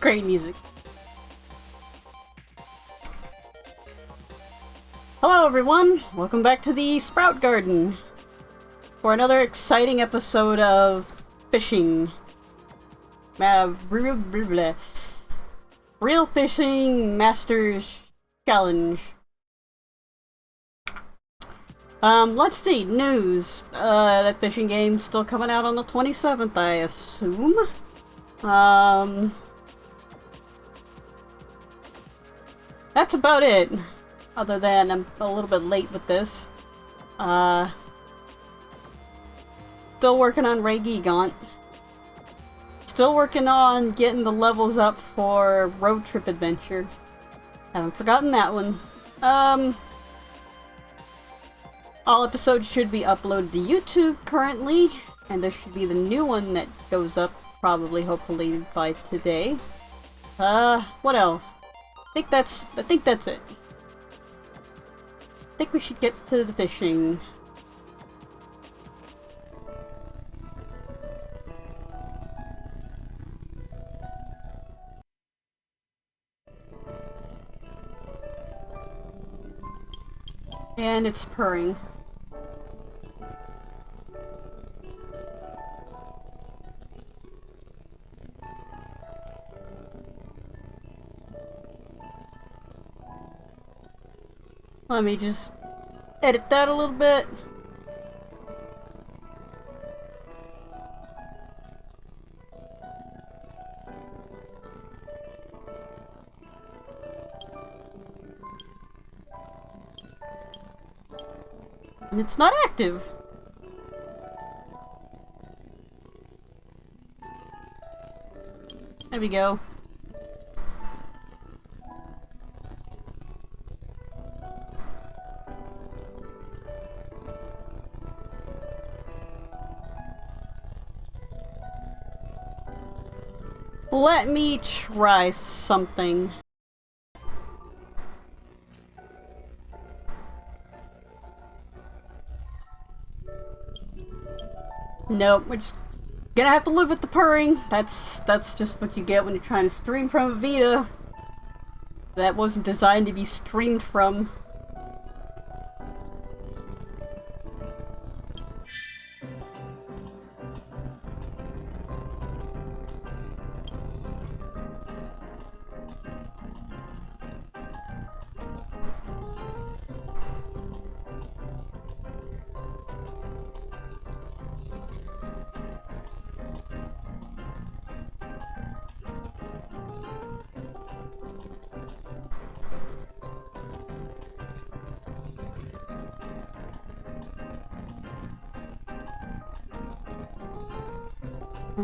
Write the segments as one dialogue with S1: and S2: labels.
S1: Great music. Hello everyone! Welcome back to the Sprout Garden for another exciting episode of fishing. Real Fishing Masters Challenge. Let's see, news. That fishing game's still coming out on the 27th, I assume. That's about it. Other than I'm a little bit late with this. Still working on Ray Gigant. Still working on getting the levels up for Road Trip Adventure. Haven't forgotten that one. All episodes should be uploaded to YouTube currently, and there should be the new one that goes up probably, hopefully, by today. What else? I think that's it. I think we should get to the fishing. And it's purring. Let me just edit that a little bit. And it's not active. There we go. Let me try something. Nope, we're just gonna have to live with the purring. That's just what you get when you're trying to stream from a Vita. That wasn't designed to be streamed from.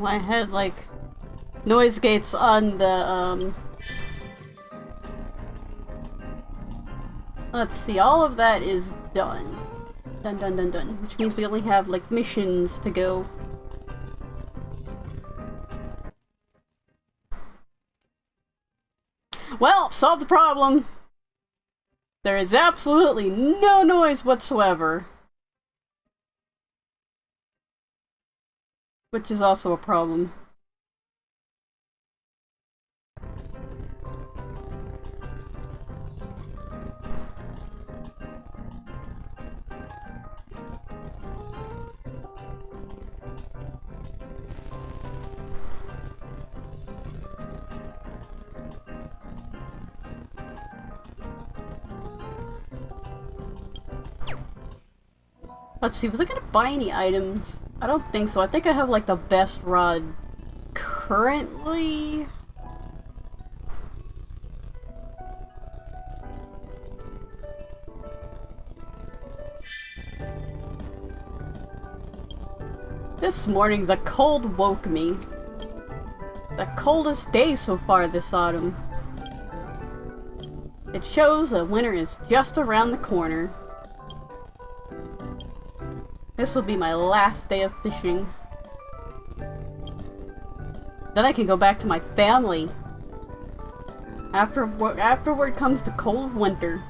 S1: I had like noise gates on the let's see, all of that is done. Done. Which means we only have like missions to go. Well, solve the problem. There is absolutely no noise whatsoever. Which is also a problem. Let's see, was I gonna buy any items? I don't think so. I think I have like the best rod currently. This morning the cold woke me. The coldest day so far this autumn. It shows that winter is just around the corner. This will be my last day of fishing. Then I can go back to my family. Afterward comes the cold winter.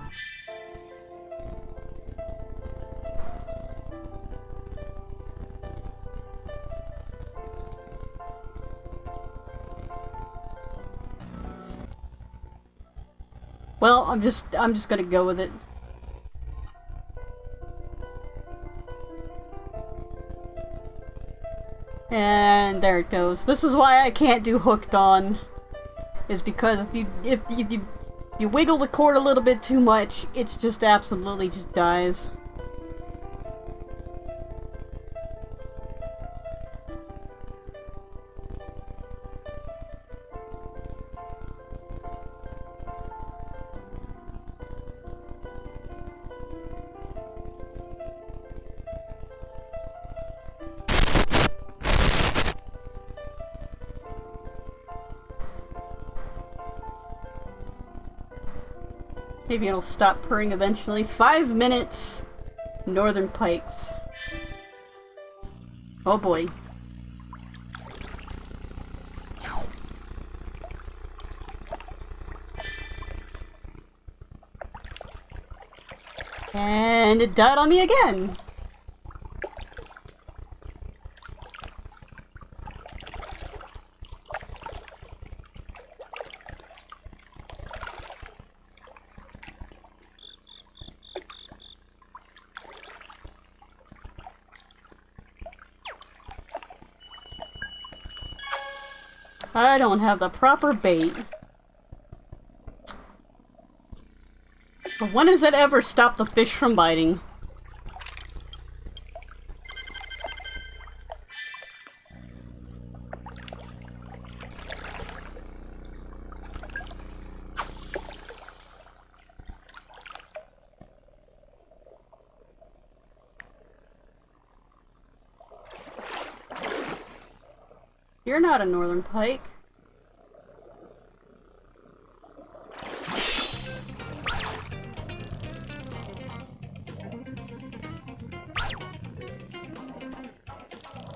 S1: Well, I'm just gonna go with it. And there it goes. This is why I can't do hooked on. Is because if you wiggle the cord a little bit too much, it's just absolutely just dies. Maybe it'll stop purring eventually. 5 minutes! Northern Pikes. Oh boy. And it died on me again! I don't have the proper bait. But when has it ever stopped the fish from biting? You're not a northern pike.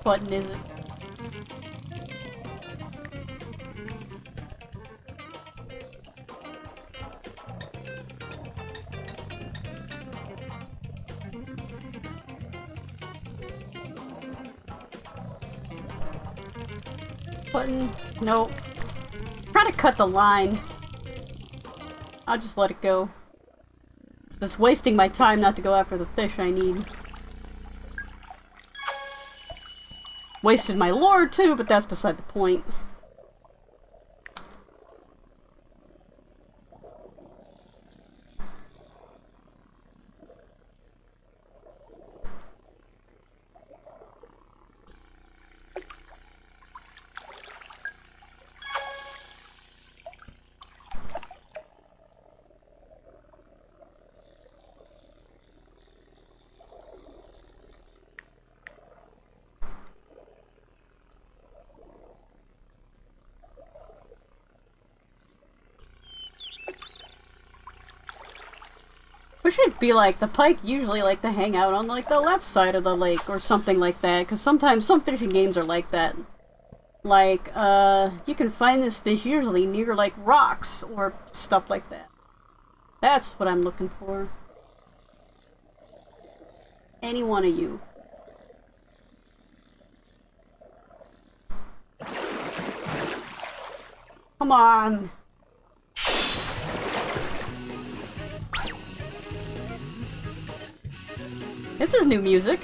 S1: Button is it? Button? Nope. Try to cut the line. I'll just let it go. Just wasting my time not to go after the fish I need. Wasted my lore too, but that's beside the point. It should be like, the pike usually like to hang out on like the left side of the lake or something like that, because sometimes some fishing games are like that. Like, you can find this fish usually near like rocks or stuff like that. That's what I'm looking for. Any one of you. Come on! This is new music.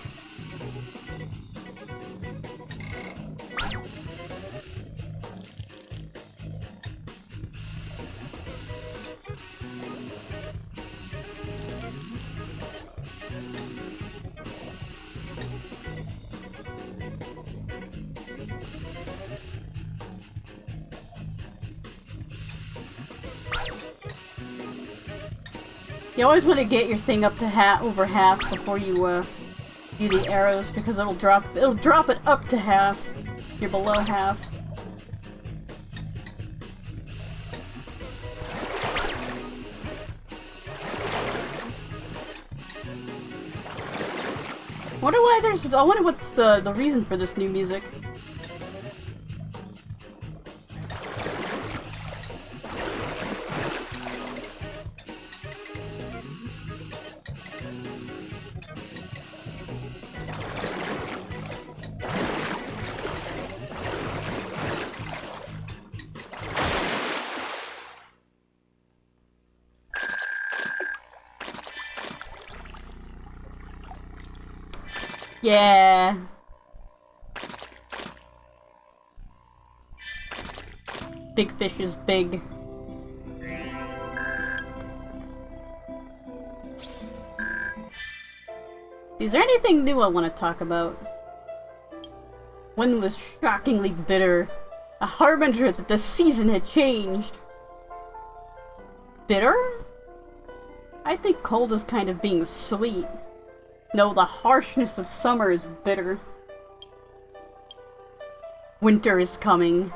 S1: You always want to get your thing up to over half before you do the arrows, because it'll drop it up to half. You're below half. I wonder what's the reason for this new music. Yeah. Big fish is big. Is there anything new I want to talk about? Wind was shockingly bitter, a harbinger that the season had changed. Bitter? I think cold is kind of being sweet. No, the harshness of summer is bitter. Winter is coming.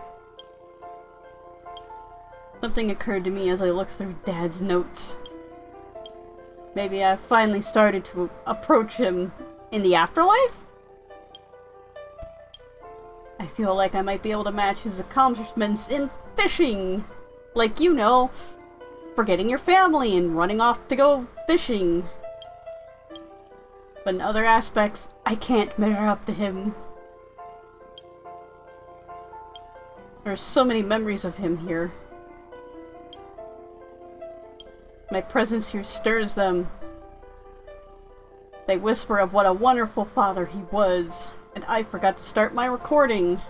S1: Something occurred to me as I looked through Dad's notes. Maybe I finally started to approach him in the afterlife? I feel like I might be able to match his accomplishments in fishing. Like, you know, forgetting your family and running off to go fishing. But in other aspects, I can't measure up to him. There's so many memories of him here. My presence here stirs them. They whisper of what a wonderful father he was, and I forgot to start my recording.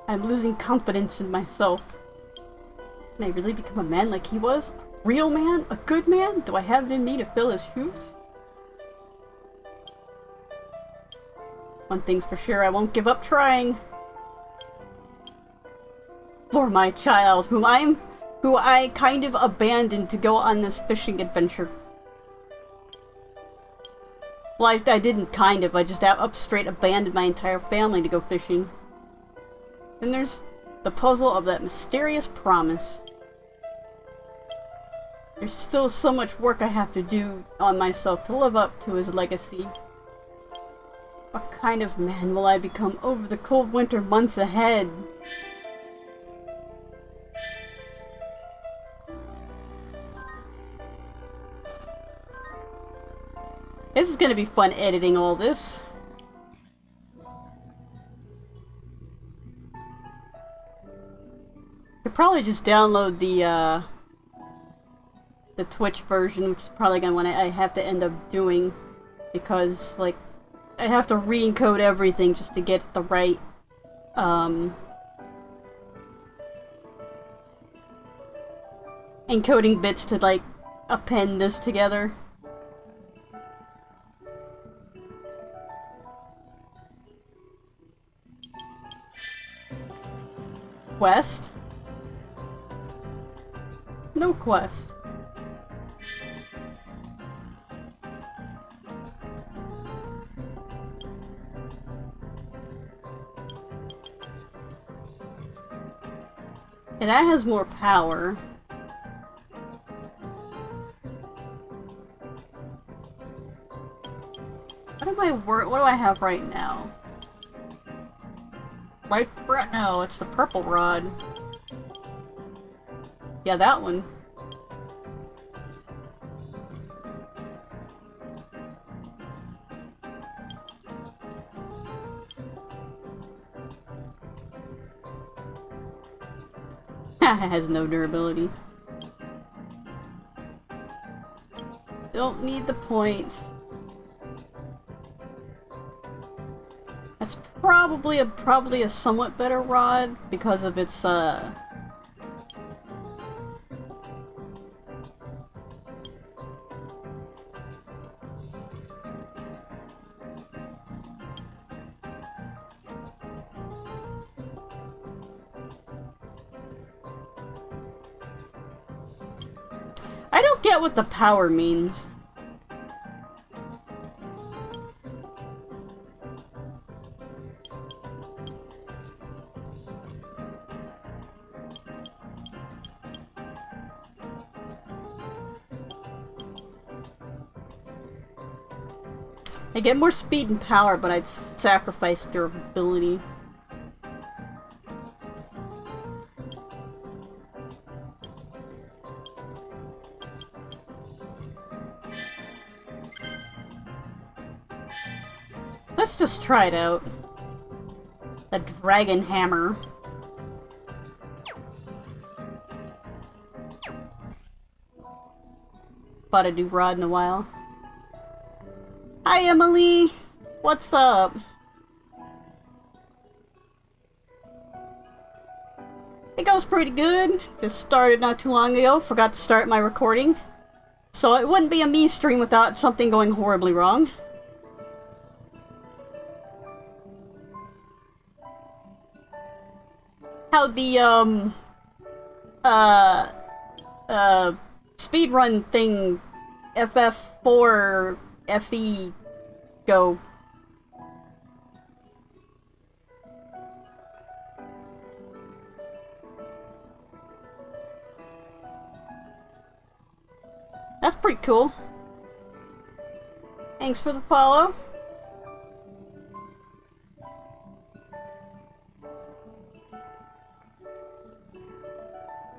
S1: I'm losing confidence in myself. Can I really become a man like he was? A real man? A good man? Do I have it in me to fill his shoes? One thing's for sure, I won't give up trying. For my child, who I kind of abandoned to go on this fishing adventure. Well, I didn't kind of, I just up straight abandoned my entire family to go fishing. Then there's the puzzle of that mysterious promise. There's still so much work I have to do on myself to live up to his legacy. What kind of man will I become over the cold winter months ahead? This is gonna be fun editing all this. Could probably just download the Twitch version, which is probably gonna what I have to end up doing, because like I have to re-encode everything just to get the right encoding bits to like append this together. Quest? No quest. And that has more power. What do I have right now? Right now, it's the purple rod. Yeah, that one. It has no durability. Don't need the points. That's probably a somewhat better rod because of its I don't get what the power means. I get more speed and power, but I'd sacrifice durability. Let's just try it out. a dragon hammer. Bought a new rod in a while. Hi, Emily! What's up? It goes pretty good. Just started not too long ago. Forgot to start my recording. So it wouldn't be a me stream without something going horribly wrong. How the, speedrun thing, FF4 FE, go? That's pretty cool. Thanks for the follow.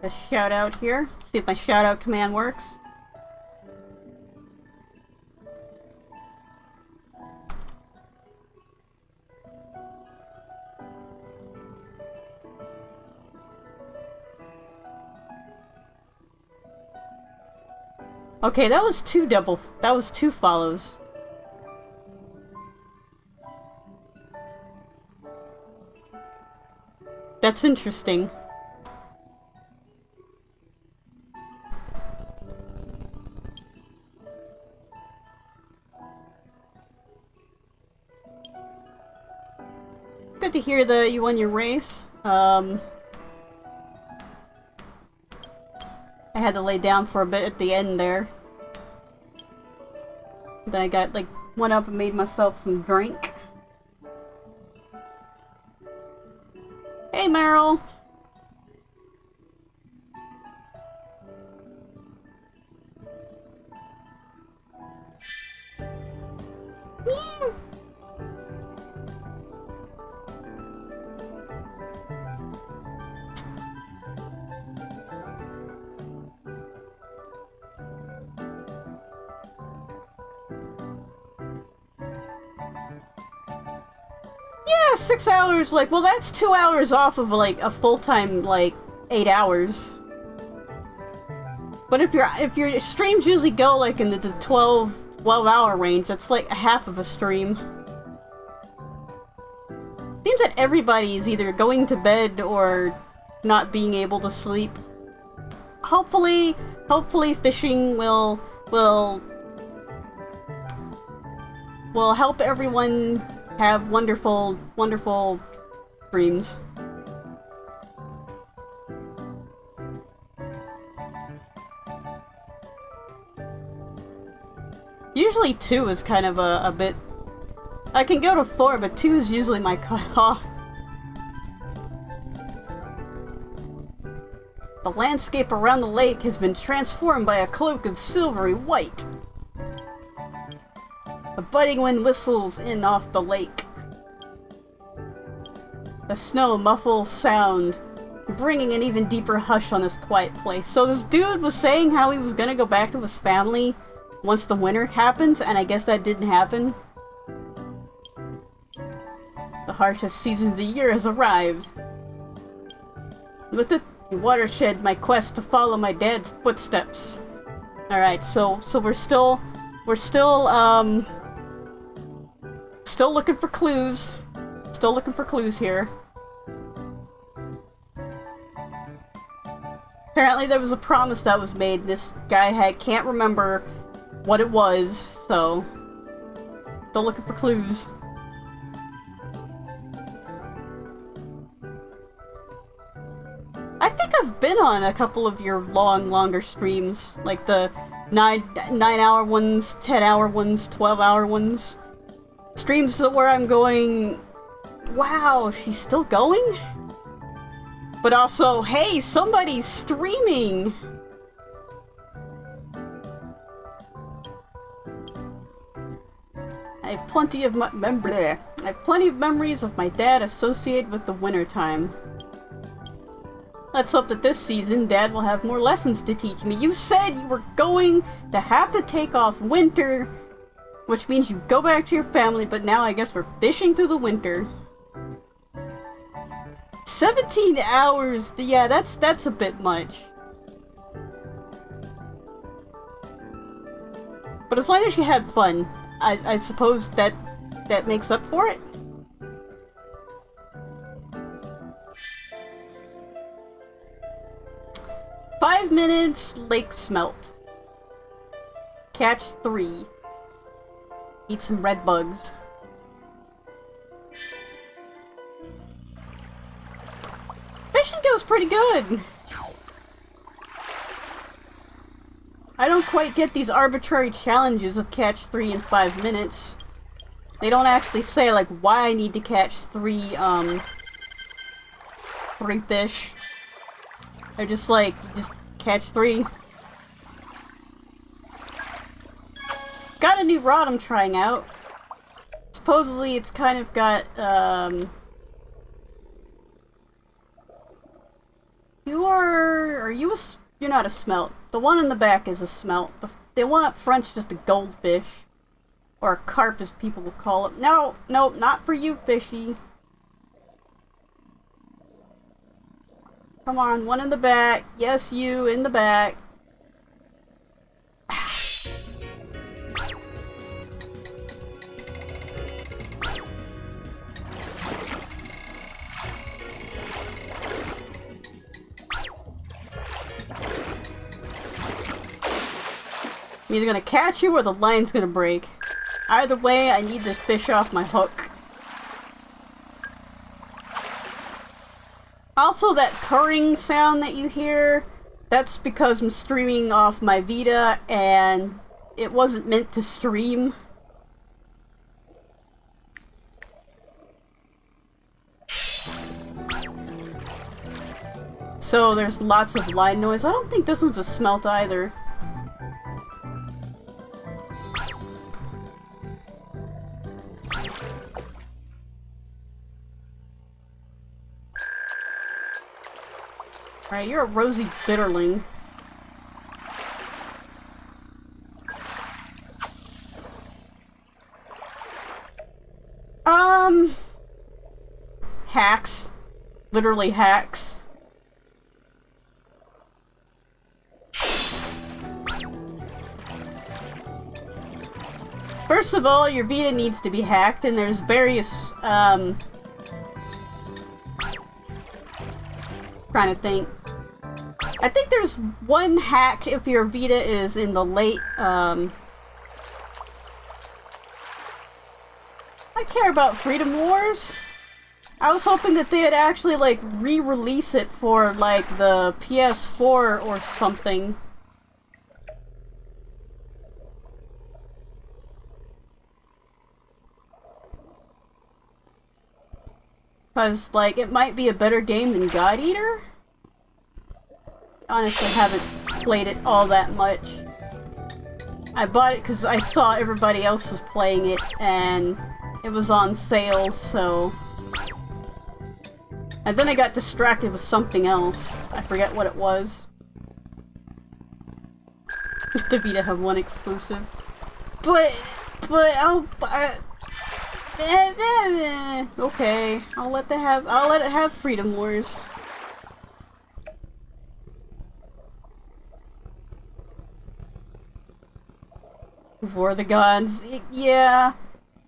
S1: A shout out here. See if my shout out command works. Okay, that was two follows. That's interesting. Good to hear that you won your race. I had to lay down for a bit at the end there. Then I got, like, went up and made myself some drink. Hey, Meryl! Meow. Yeah, 6 hours, like, well, that's 2 hours off of, like, a full-time, like, 8 hours. But if your streams usually go, like, in the 12-hour range, that's, like, a half of a stream. Seems that everybody is either going to bed or not being able to sleep. Hopefully fishing will help everyone have wonderful dreams. Usually 2 is kind of a bit... I can go to 4, but 2 is usually my cutoff. The landscape around the lake has been transformed by a cloak of silvery white. The budding wind whistles in off the lake. The snow muffles sound, bringing an even deeper hush on this quiet place. So this dude was saying how he was gonna go back to his family once the winter happens, and I guess that didn't happen. The harshest season of the year has arrived. With it, the watershed, my quest to follow my dad's footsteps. Alright, so we're still looking for clues. Still looking for clues here. Apparently there was a promise that was made. This guy can't remember what it was, so still looking for clues. I think I've been on a couple of your longer streams, like the 9-hour ones, 10-hour ones, 12-hour ones. Streams where I'm going, wow, she's still going? But also, hey, somebody's streaming! I have plenty of memories of my dad associated with the wintertime. Let's hope that this season Dad will have more lessons to teach me. You said you were going to have to take off winter, which means you go back to your family, but now I guess we're fishing through the winter. 17 hours! Yeah, that's a bit much. But as long as you had fun, I suppose that makes up for it? "5 minutes, lake smelt. Catch 3. Eat some red bugs." Fishing goes pretty good. I don't quite get these arbitrary challenges of catch 3 in 5 minutes. They don't actually say, like, why I need to catch 3 fish. They're just like, just catch 3. Got a new rod I'm trying out. Supposedly it's kind of got, you're not a smelt. The one in the back is a smelt. The one up front's just a goldfish. Or a carp, as people will call it. No, no, not for you, fishy. Come on, one in the back. Yes, you, in the back. I'm either gonna catch you or the line's gonna break. Either way, I need this fish off my hook. Also, that purring sound that you hear, that's because I'm streaming off my Vita and it wasn't meant to stream. So there's lots of line noise. I don't think this one's a smelt either. Alright, you're a rosy bitterling. Hacks. Literally hacks. First of all, your Vita needs to be hacked, and there's various, trying to think. I think there's one hack if your Vita is in the late, I care about Freedom Wars. I was hoping that they'd actually, like, re-release it for, like, the PS4 or something. Because, like, it might be a better game than God Eater? Honestly, haven't played it all that much. I bought it because I saw everybody else was playing it, and it was on sale, so... And then I got distracted with something else. I forget what it was. The Vita had one exclusive. But okay, I'll let it have Freedom Wars. For the gods, yeah,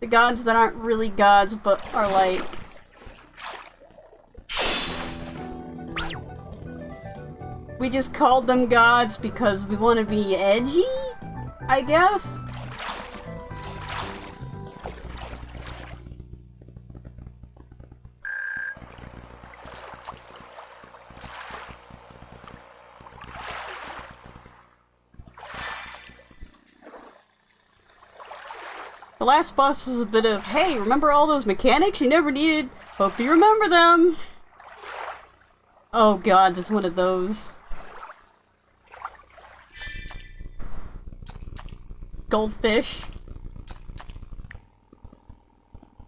S1: the gods that aren't really gods but are like we just called them gods because we want to be edgy, I guess. The last boss was a bit of, hey, remember all those mechanics you never needed? Hope you remember them! Oh god, it's one of those. Goldfish.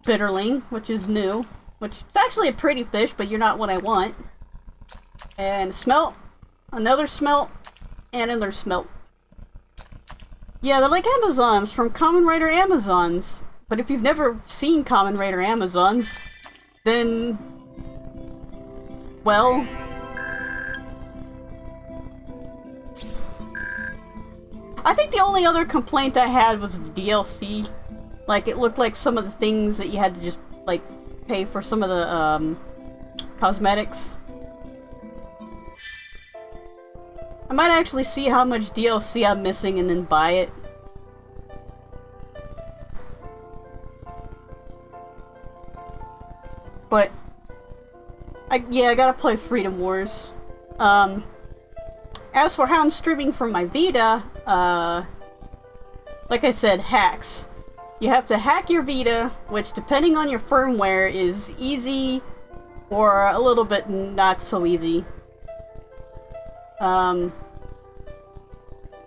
S1: Bitterling, which is new. Which is actually a pretty fish, but you're not what I want. And a smelt. Another smelt. And another smelt. Yeah, they're like Amazons from Kamen Rider Amazons. But if you've never seen Kamen Rider Amazons, then well... I think the only other complaint I had was the DLC. Like, it looked like some of the things that you had to just, like, pay for some of the, cosmetics. I might actually see how much DLC I'm missing and then buy it. But, yeah, I gotta play Freedom Wars. As for how I'm streaming from my Vita, like I said, hacks. You have to hack your Vita, which depending on your firmware is easy or a little bit not so easy. And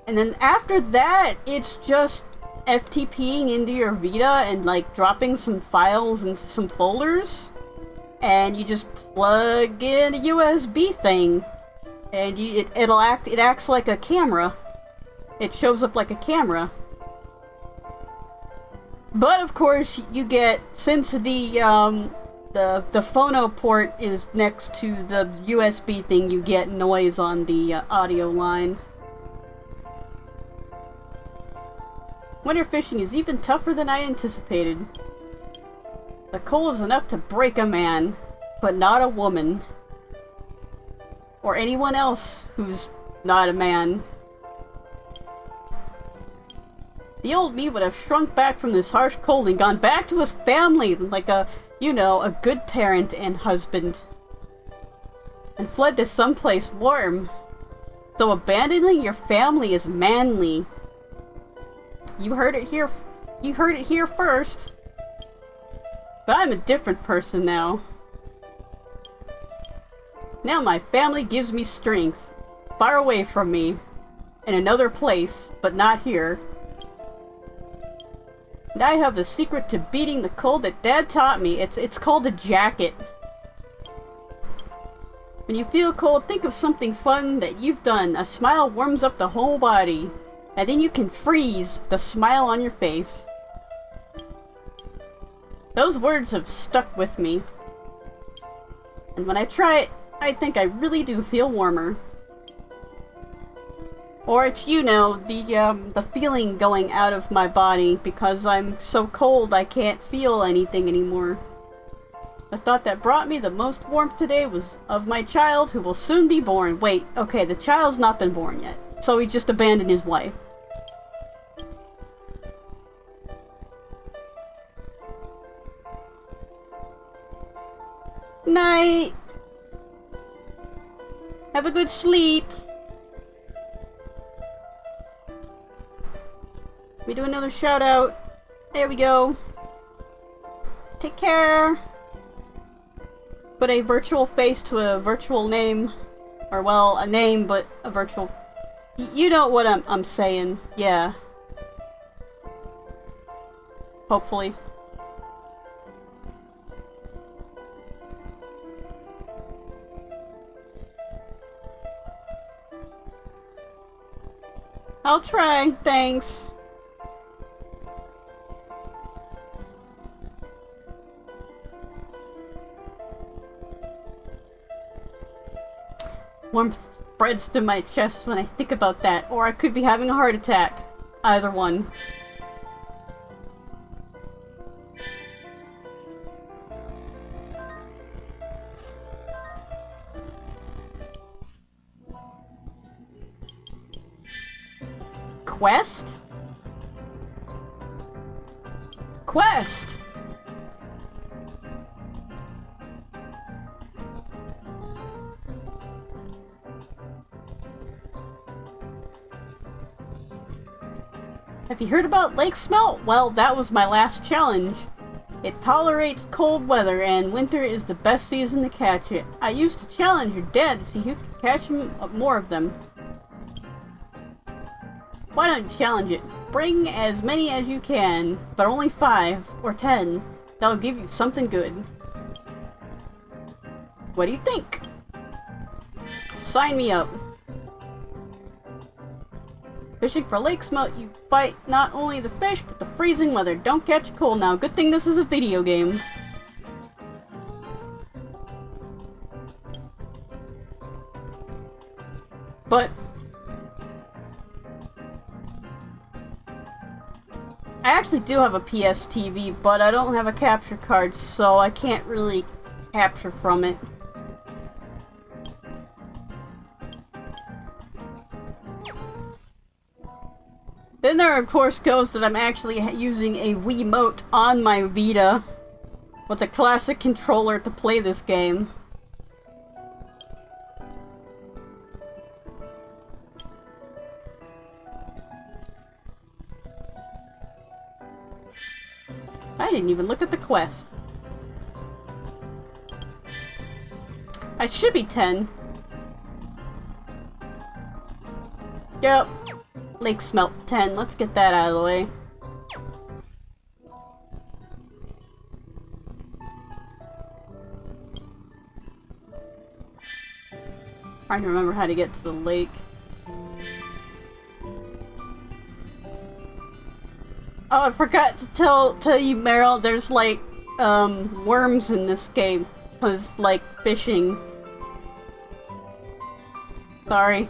S1: then after that, it's just FTPing into your Vita and like dropping some files into some folders. And you just plug in a USB thing. And it acts like a camera. It shows up like a camera. But of course, you get, since the phono port is next to the USB thing, you get noise on the audio line. Winter fishing is even tougher than I anticipated. The cold is enough to break a man, but not a woman. Or anyone else who's not a man. The old me would have shrunk back from this harsh cold and gone back to his family like a, you know, a good parent and husband. And fled to someplace warm. So abandoning your family is manly. You heard it here first. But I'm a different person now. Now my family gives me strength. Far away from me. In another place, but not here. And I have the secret to beating the cold that Dad taught me. It's called a jacket. When you feel cold, think of something fun that you've done. A smile warms up the whole body. And then you can freeze the smile on your face. Those words have stuck with me. And when I try it, I think I really do feel warmer. Or it's, you know, the feeling going out of my body because I'm so cold I can't feel anything anymore. The thought that brought me the most warmth today was of my child who will soon be born. Wait, okay, the child's not been born yet. So he just abandoned his wife. Night! Have a good sleep. We do another shout out. There we go. Take care. Put a virtual face to a virtual name. Or well, a name but a virtual... you know what I'm saying. Yeah. Hopefully. I'll try, thanks. Warmth spreads to my chest when I think about that, or I could be having a heart attack. Either one. Quest? Quest! Have you heard about lake smelt? Well, that was my last challenge. It tolerates cold weather, and winter is the best season to catch it. I used to challenge your dad to see who could catch more of them. Why don't you challenge it? Bring as many as you can, but only 5 or 10. That'll give you something good. What do you think? Sign me up. Fishing for lake smelt, you fight not only the fish, but the freezing weather. Don't catch a cold now. Good thing this is a video game. but I actually do have a PS TV, but I don't have a capture card, so I can't really capture from it. Then there of course goes that I'm actually using a Wiimote on my Vita with a classic controller to play this game. I didn't even look at the quest. I should be 10. Yep. Lake Smelt 10. Let's get that out of the way. Trying to remember how to get to the lake. Oh, I forgot to tell you, Meryl, there's like, worms in this game. 'Cause, like, fishing. Sorry.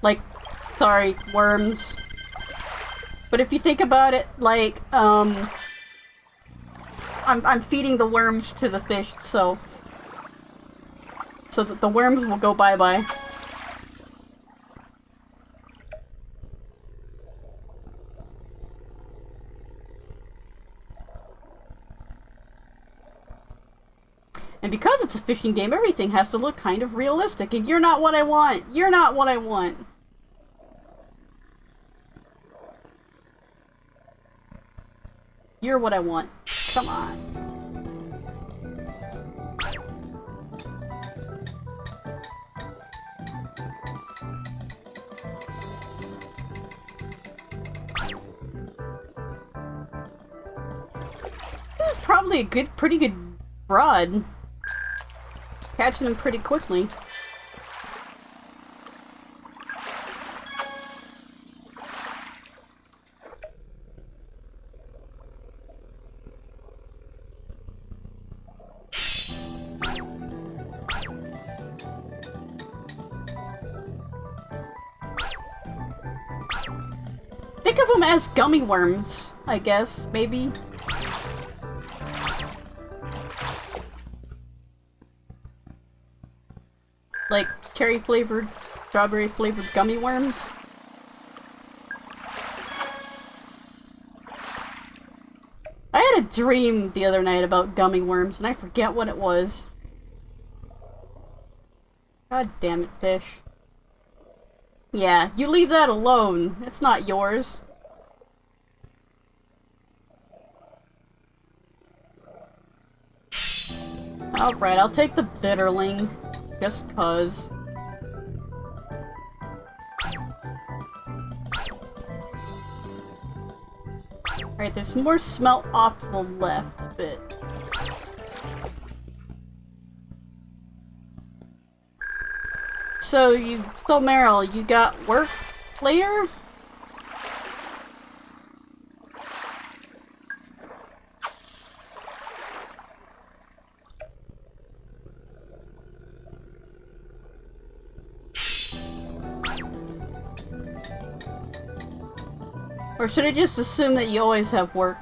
S1: Like, sorry, worms. But if you think about it, like, I'm feeding the worms to the fish, so that the worms will go bye-bye. And because it's a fishing game, everything has to look kind of realistic, and you're not what I want! You're not what I want! You're what I want. Come on. This is probably a pretty good rod. Catching them pretty quickly. Think of them as gummy worms, I guess, maybe. Like cherry flavored, strawberry flavored gummy worms. I had a dream the other night about gummy worms and I forget what it was. God damn it, fish. Yeah, you leave that alone. It's not yours. Alright, I'll take the bitterling. Just cause. Alright, there's more smelt off to the left a bit. So Meryl, you got work later? Or should I just assume that you always have work?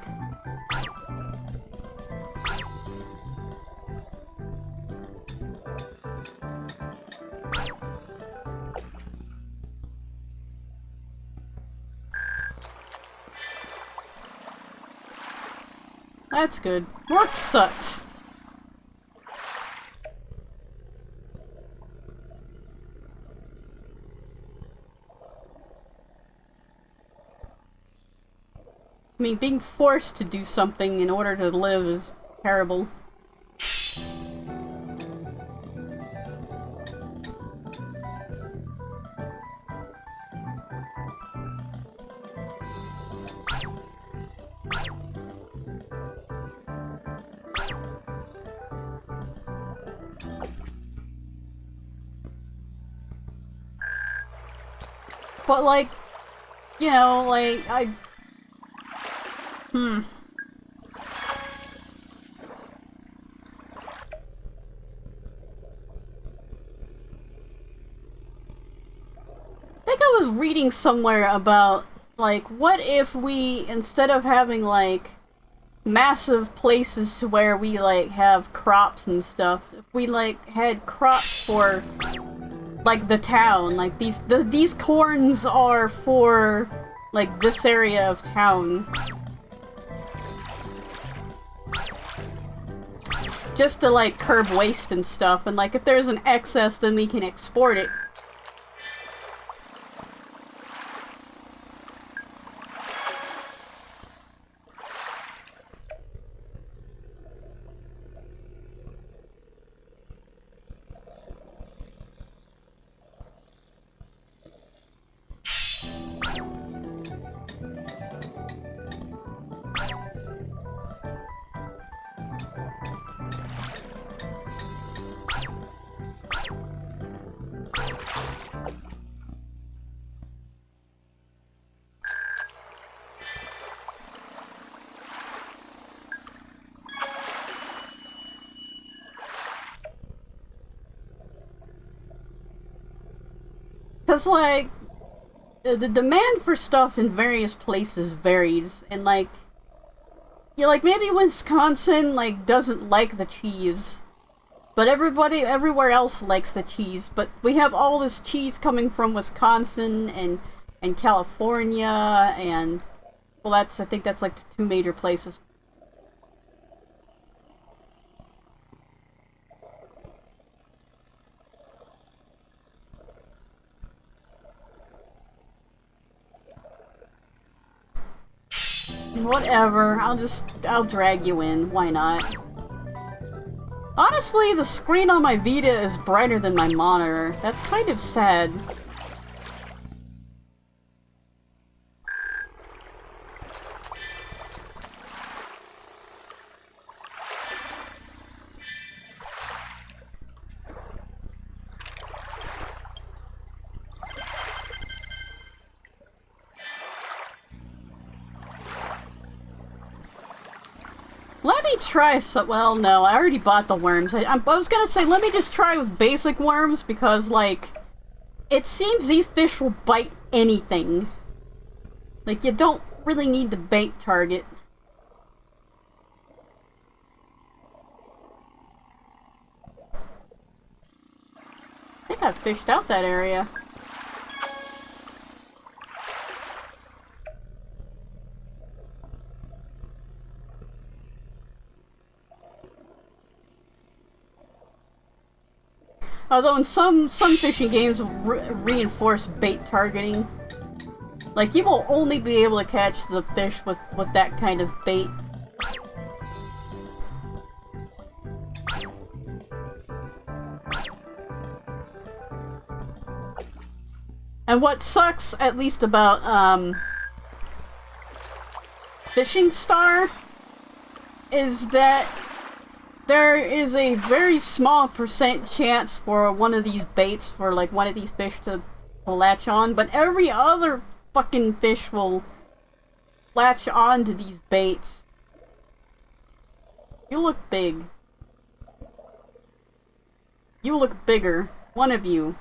S1: That's good. Work sucks. I mean, being forced to do something in order to live is terrible. But like, you know, like, I think I was reading somewhere about, like, what if we, instead of having, like, massive places to where we, like, have crops and stuff, if we, like, had crops for, like, the town, like, these corns are for, like, this area of town. Just to, like, curb waste and stuff, and, like, if there's an excess, then we can export it. Cause like, the demand for stuff in various places varies, and like, yeah, like maybe Wisconsin like doesn't like the cheese, but everybody everywhere else likes the cheese. But we have all this cheese coming from Wisconsin and California, and well, I think that's like the two major places. Whatever, I'll drag you in, why not? Honestly, the screen on my Vita is brighter than my monitor. That's kind of sad. Let me try some. Well, no, I already bought the worms. I was gonna say, let me just try with basic worms, because, like, it seems these fish will bite anything. Like, you don't really need the bait target. I think I've fished out that area. Although in some fishing games reinforce bait targeting. Like, you will only be able to catch the fish with that kind of bait. And what sucks, at least about, Fishing Star, is that there is a very small % chance for one of these baits, for like one of these fish to latch on, but every other fucking fish will latch on to these baits. You look big. You look bigger. One of you.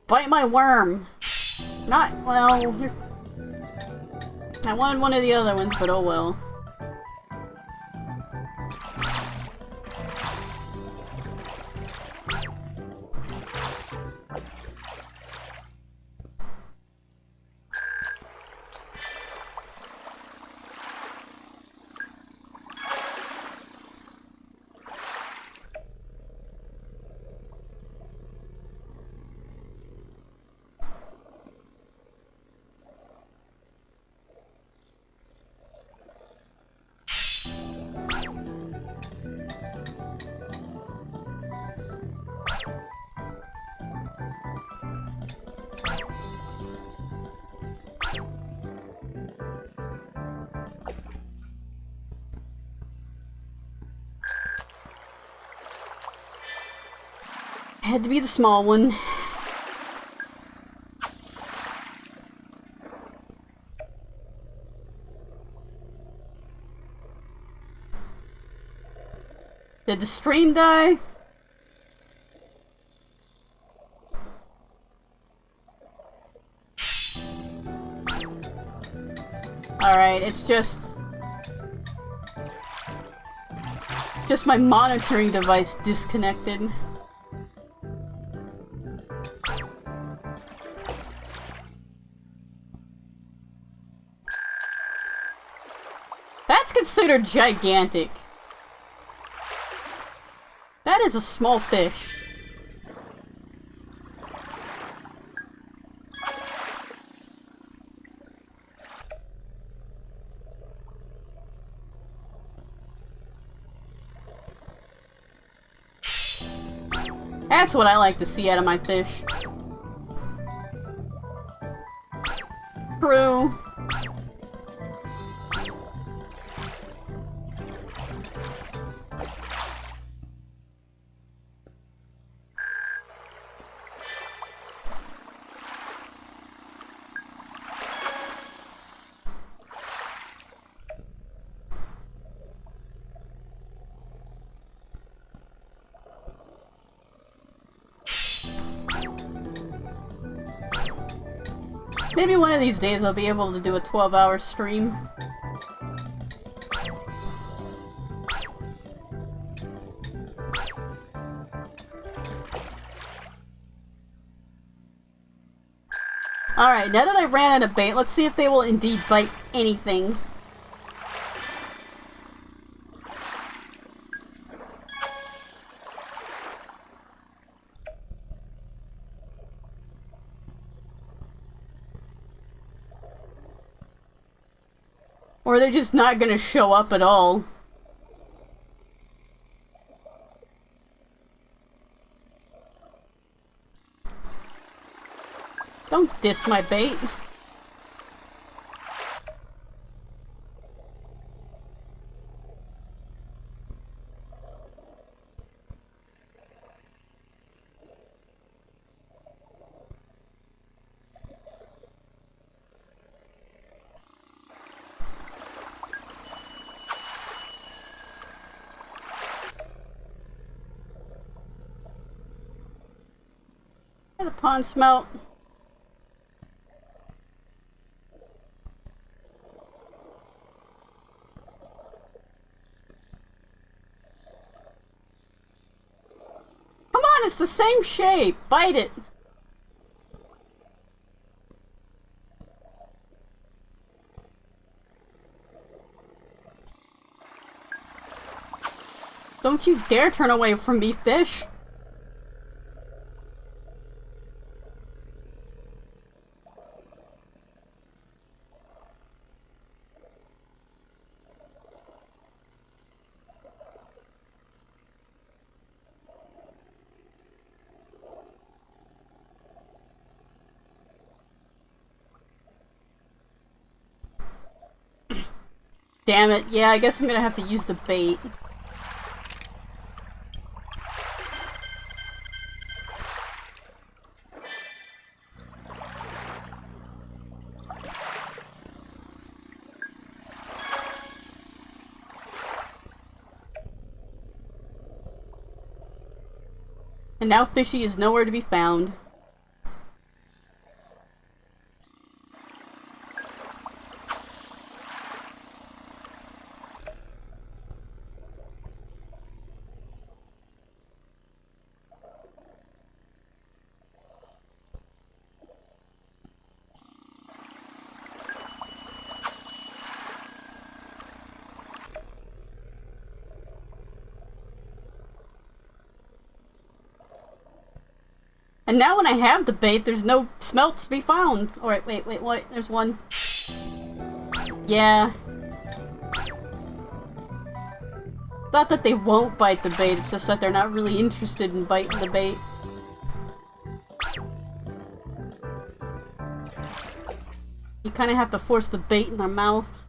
S1: Bite my worm. Not, well, I wanted one of the other ones, but oh well. Had to be the small one. Did the stream die? Alright, it's just my monitoring device disconnected. That's considered gigantic. That is a small fish. That's what I like to see out of my fish. True. Maybe one of these days I'll be able to do a 12-hour stream. Alright, now that I ran out of bait, let's see if they will indeed bite anything. Or they're just not gonna show up at all. Don't diss my bait. The pond smelt. Come on, it's the same shape. Bite it. Don't you dare turn away from me, fish. Damn it, yeah, I guess I'm gonna have to use the bait. And now Fishy is nowhere to be found. And now when I have the bait, there's no smelt to be found. Alright, wait, what? There's one. Yeah. Not that they won't bite the bait, it's just that they're not really interested in biting the bait. You kind of have to force the bait in their mouth.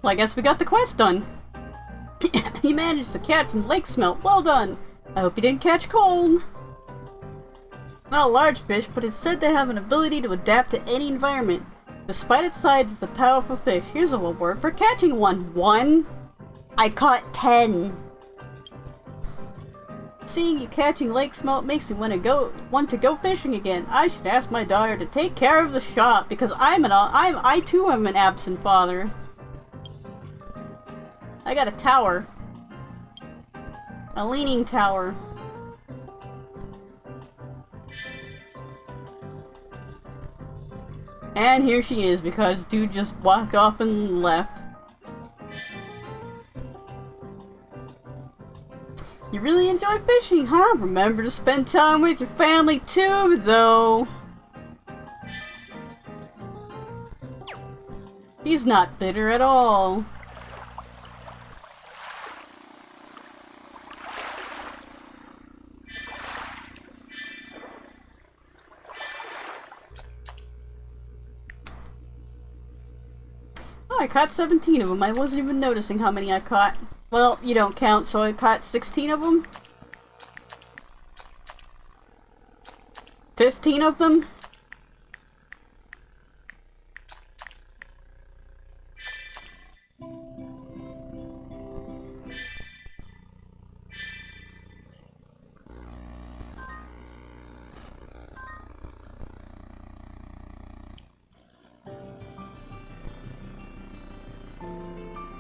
S1: Well, I guess we got the quest done. You managed to catch some lake smelt. Well done. I hope you didn't catch cold. Not a large fish, but it's said to have an ability to adapt to any environment. Despite its size, it's a powerful fish. Here's a reward for catching one. 1? I caught 10. Seeing you catching lake smelt makes me want to go fishing again. I should ask my daughter to take care of the shop because I too am an absent father. I got a tower. A leaning tower. And here she is because dude just walked off and left. You really enjoy fishing, huh? Remember to spend time with your family too, though. She's not bitter at all. Oh, I caught 17 of them. I wasn't even noticing how many I caught. Well, you don't count, so I caught 16 of them? 15 of them?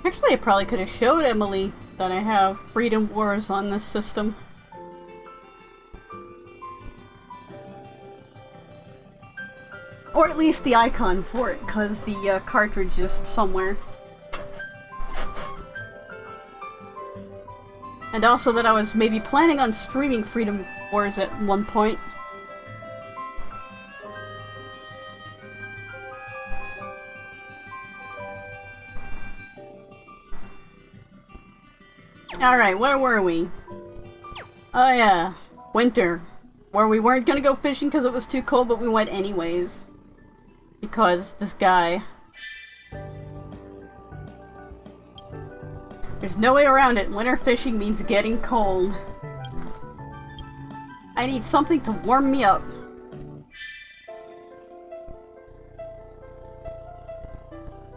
S1: Actually, I probably could have showed Emily that I have Freedom Wars on this system. Or at least the icon for it, because the cartridge is somewhere. And also that I was maybe planning on streaming Freedom Wars at one point. Alright, where were we? Oh yeah, winter. Where we weren't gonna go fishing because it was too cold, but we went anyways. Because this guy. There's no way around it. Winter fishing means getting cold. I need something to warm me up.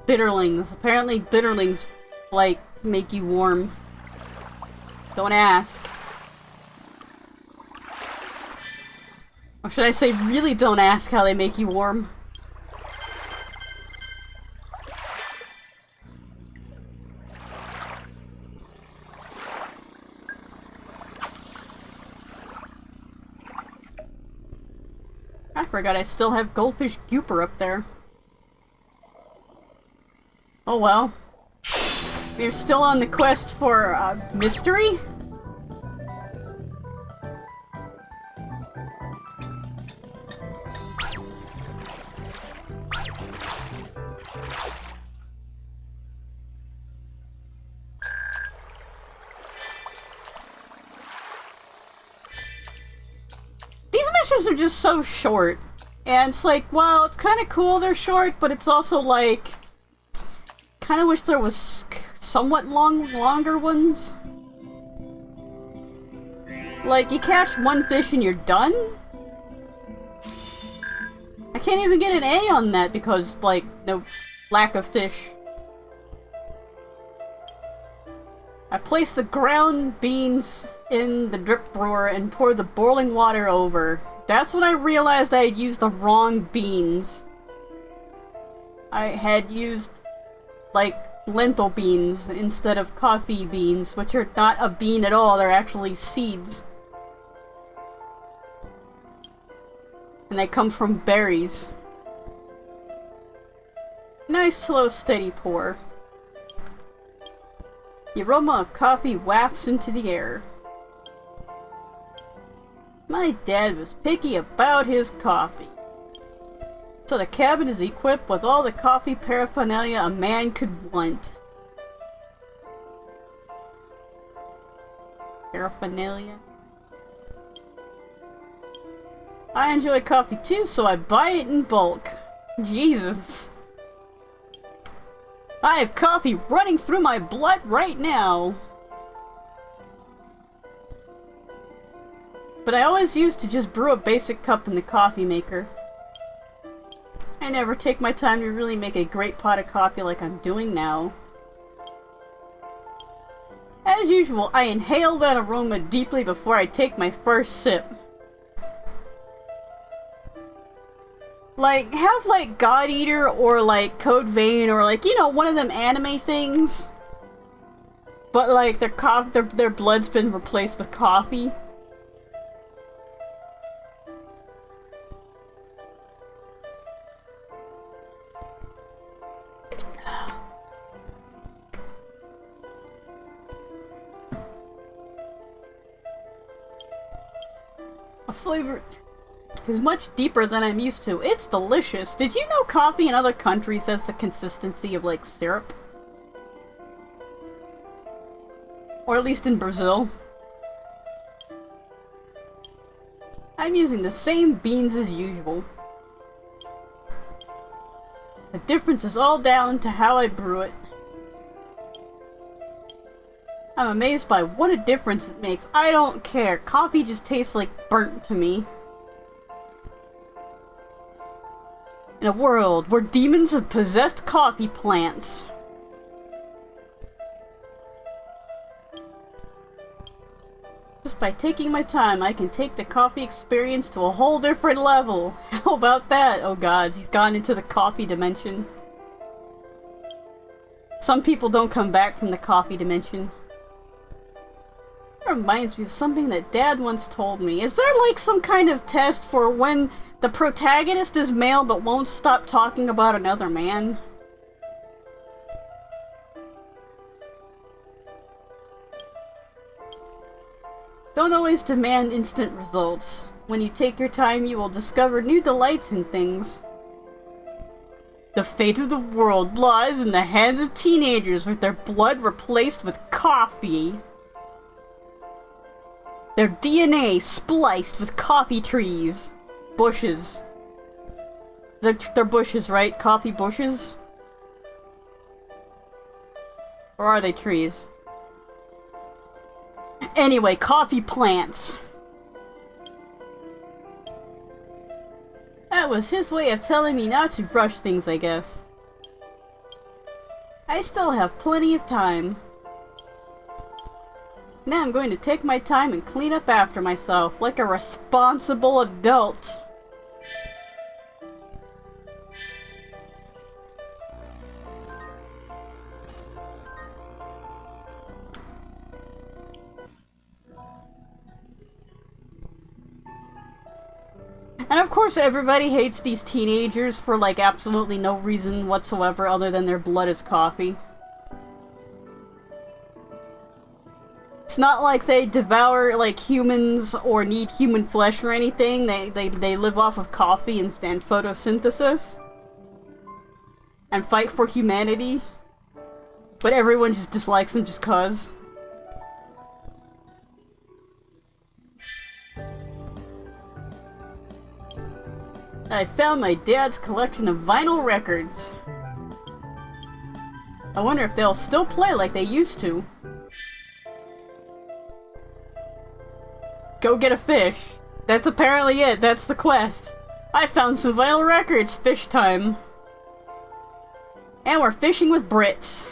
S1: Bitterlings. Apparently bitterlings, like, make you warm. Don't ask. Or should I say, really don't ask how they make you warm. I forgot I still have Goldfish Gooper up there. Oh well. We're still on the quest for, mystery? These missions are just so short. And it's like, well, it's kind of cool they're short, but it's also like... kind of wish there was somewhat longer ones. Like, you catch one fish and you're done? I can't even get an A on that because, like, no lack of fish. I place the ground beans in the drip brewer and pour the boiling water over. That's when I realized I had used the wrong beans. I had used, like, lentil beans instead of coffee beans, which are not a bean at all, they're actually seeds. And they come from berries. Nice, slow, steady pour. The aroma of coffee wafts into the air. My dad was picky about his coffee. So the cabin is equipped with all the coffee paraphernalia a man could want. Paraphernalia? I enjoy coffee too, so I buy it in bulk. Jesus. I have coffee running through my blood right now! But I always used to just brew a basic cup in the coffee maker. I never take my time to really make a great pot of coffee like I'm doing now. As usual, I inhale that aroma deeply before I take my first sip. Like, have like God Eater or like Code Vein or like, you know, one of them anime things. But like their blood's been replaced with coffee. A flavor is much deeper than I'm used to. It's delicious. Did you know coffee in other countries has the consistency of like syrup? Or at least in Brazil. I'm using the same beans as usual. The difference is all down to how I brew it. I'm amazed by what a difference it makes. I don't care. Coffee just tastes like burnt to me. In a world where demons have possessed coffee plants. Just by taking my time, I can take the coffee experience to a whole different level. How about that? Oh god, he's gone into the coffee dimension. Some people don't come back from the coffee dimension. That reminds me of something that Dad once told me. Is there like some kind of test for when the protagonist is male but won't stop talking about another man? Don't always demand instant results. When you take your time, you will discover new delights in things. The fate of the world lies in the hands of teenagers with their blood replaced with coffee. Their DNA spliced with coffee trees. Bushes. They're bushes, right? Coffee bushes? Or are they trees? Anyway, coffee plants. That was his way of telling me not to rush things, I guess. I still have plenty of time. Now I'm going to take my time and clean up after myself, like a responsible adult. And of course everybody hates these teenagers for like absolutely no reason whatsoever other than their blood is coffee. It's not like they devour like humans or need human flesh or anything. They live off of coffee and photosynthesis. And fight for humanity. But everyone just dislikes them just cause. I found my dad's collection of vinyl records. I wonder if they'll still play like they used to. Go get a fish. That's apparently it. That's the quest. I found some vinyl records. Fish time. And we're fishing with Brits.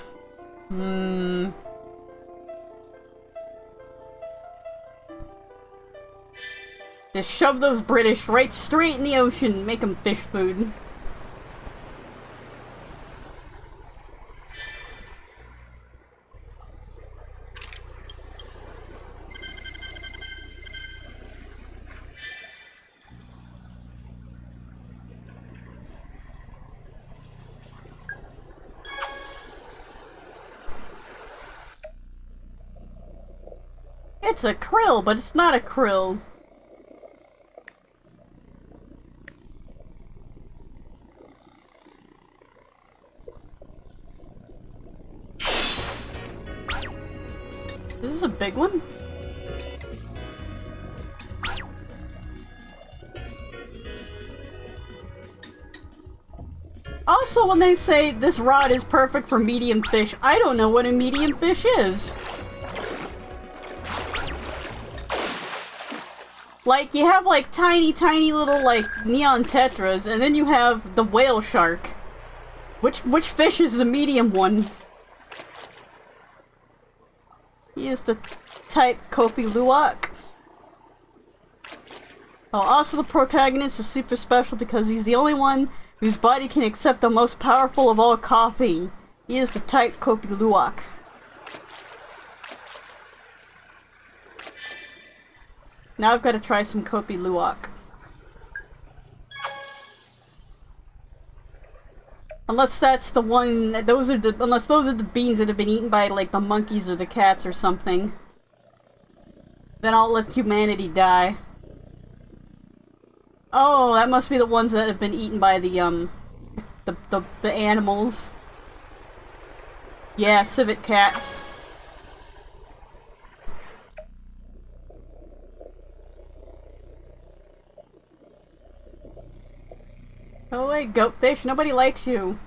S1: Just shove those British right straight in the ocean and make them fish food. It's a krill, but it's not a krill. Is this a big one? Also, when they say this rod is perfect for medium fish, I don't know what a medium fish is. Like, you have like tiny little like neon tetras, and then you have the whale shark. Which fish is the medium one? He is the type Kopi Luwak. Oh, also the protagonist is super special because he's the only one whose body can accept the most powerful of all coffee. He is the type Kopi Luwak. Now I've got to try some Kopi Luwak. Unless that's the one, unless those are the beans that have been eaten by like the monkeys or the cats or something. Then I'll let humanity die. Oh, that must be the ones that have been eaten by the animals. Yeah, civet cats. Go away, goatfish. Nobody likes you.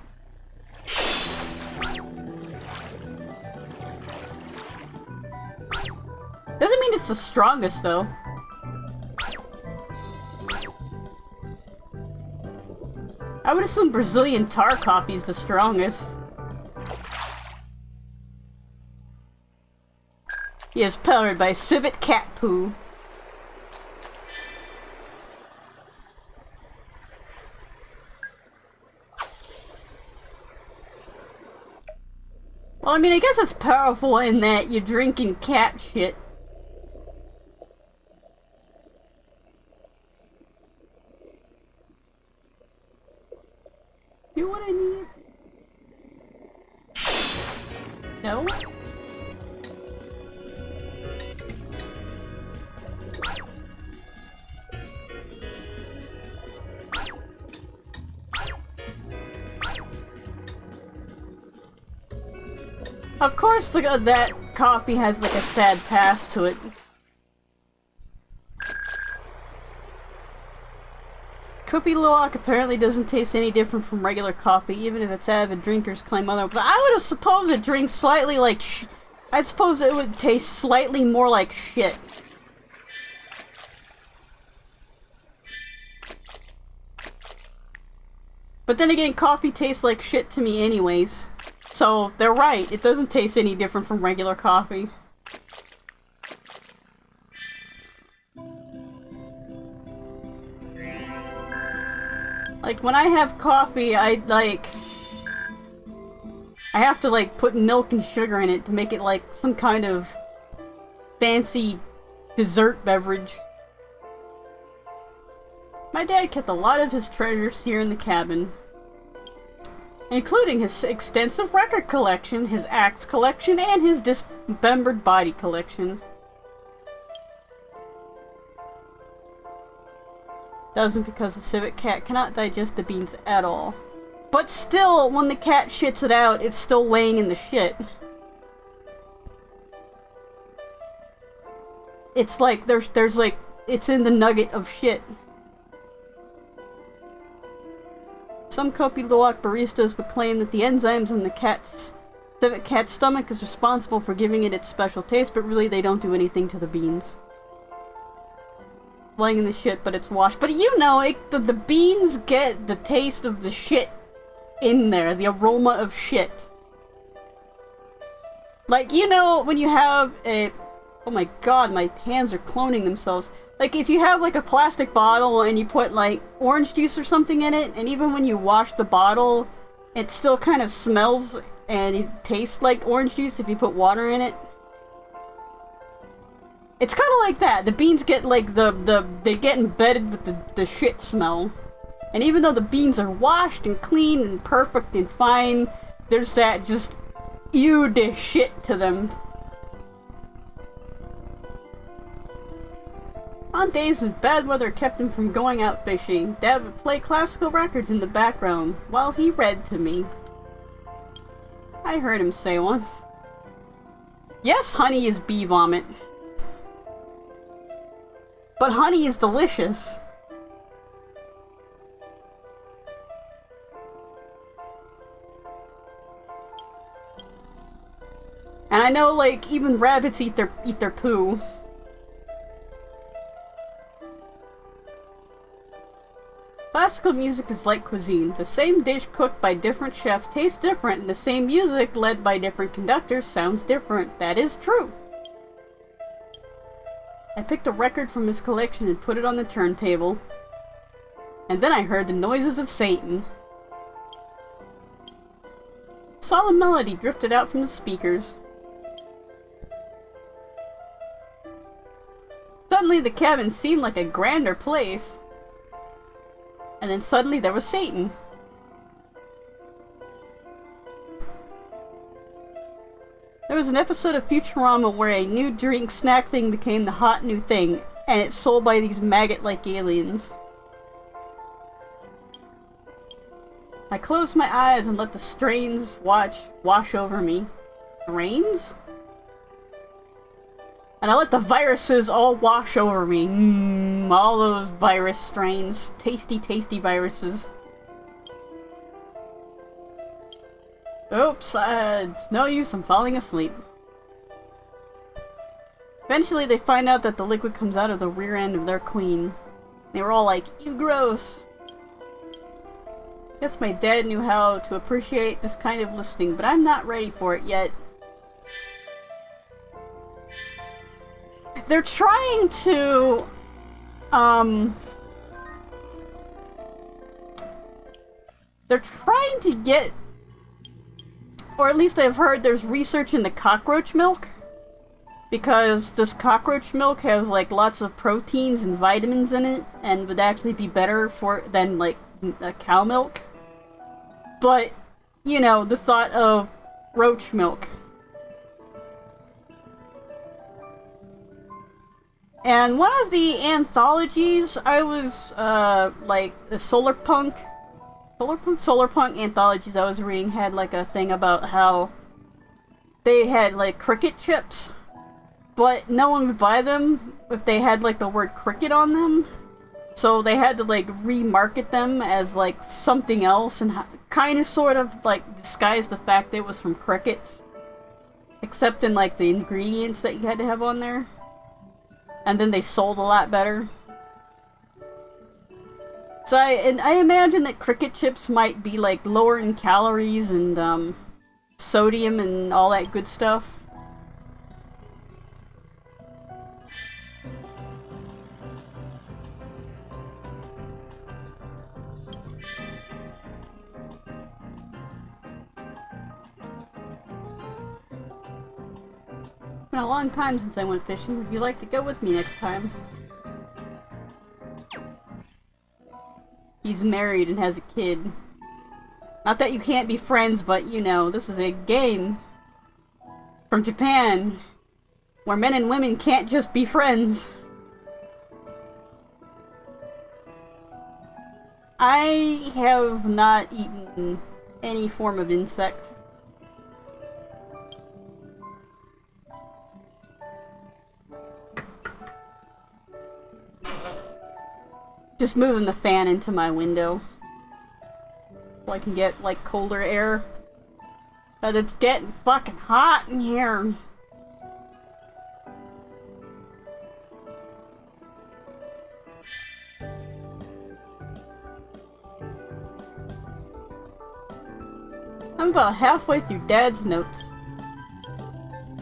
S1: Doesn't mean it's the strongest, though. I would assume Brazilian tar coffee is the strongest. He is powered by civet cat poo. Well, I mean, I guess it's powerful in that you're drinking cat shit. You what I need? No? Of course, that coffee has like a sad past to it. Kopi Luwak apparently doesn't taste any different from regular coffee, even if its avid drinkers claim otherwise. I would suppose it drinks slightly like I suppose it would taste slightly more like shit. But then again, coffee tastes like shit to me anyways. So, they're right. It doesn't taste any different from regular coffee. Like, when I have coffee, I have to, like, put milk and sugar in it to make it, like, some kind of fancy dessert beverage. My dad kept a lot of his treasures here in the cabin, including his extensive record collection, his axe collection, and his dismembered body collection. Doesn't because the civet cat cannot digest the beans at all. But still, when the cat shits it out, it's still laying in the shit. It's like, there's like, it's in the nugget of shit. Some Kopi Luwak baristas would claim that the enzymes in the civet cat's stomach is responsible for giving it its special taste, but really they don't do anything to the beans. Laying in the shit, but it's washed. But you know, the beans get the taste of the shit in there, the aroma of shit. Like, you know, when you have a... Oh my god, my hands are cloning themselves. Like, if you have, like, a plastic bottle and you put, like, orange juice or something in it, and even when you wash the bottle, it still kind of smells and it tastes like orange juice if you put water in it. It's kind of like that. The beans get, like, they get embedded with the shit smell. And even though the beans are washed and clean and perfect and fine, there's that just ew shit to them. On days when bad weather kept him from going out fishing, Dad would play classical records in the background while he read to me. I heard him say once. Yes, honey is bee vomit. But honey is delicious. And I know, like, even rabbits eat their poo. Classical music is like cuisine. The same dish cooked by different chefs tastes different, and the same music led by different conductors sounds different. That is true. I picked a record from his collection and put it on the turntable. And then I heard the noises of Satan. A solemn melody drifted out from the speakers. Suddenly the cabin seemed like a grander place. And then suddenly there was Satan. There was an episode of Futurama where a new drink snack thing became the hot new thing, and it's sold by these maggot-like aliens. I closed my eyes and let the strains wash over me. Strains? And I let the viruses all wash over me. All those virus strains. Tasty, tasty viruses. Oops, it's no use, I'm falling asleep. Eventually they find out that the liquid comes out of the rear end of their queen. They were all like, ew, gross. Guess my dad knew how to appreciate this kind of listening, but I'm not ready for it yet. They're trying to, they're trying to get, or at least I've heard there's research into cockroach milk. Because this cockroach milk has, like, lots of proteins and vitamins in it, and would actually be better than, like, cow milk. But, you know, the thought of roach milk. And one of the anthologies I was, like, the Solar Punk anthologies I was reading had, like, a thing about how they had, like, cricket chips, but no one would buy them if they had, like, the word cricket on them. So they had to, like, remarket them as, like, something else and kind of sort of, like, disguise the fact that it was from crickets. Except in, like, the ingredients that you had to have on there. And then they sold a lot better. So I imagine that cricket chips might be, like, lower in calories and, sodium and all that good stuff. It's been a long time since I went fishing. Would you like to go with me next time? He's married and has a kid. Not that you can't be friends, but you know, this is a game from Japan where men and women can't just be friends. I have not eaten any form of insect. Just moving the fan into my window so I can get, like, colder air. But it's getting fucking hot in here. I'm about halfway through Dad's notes.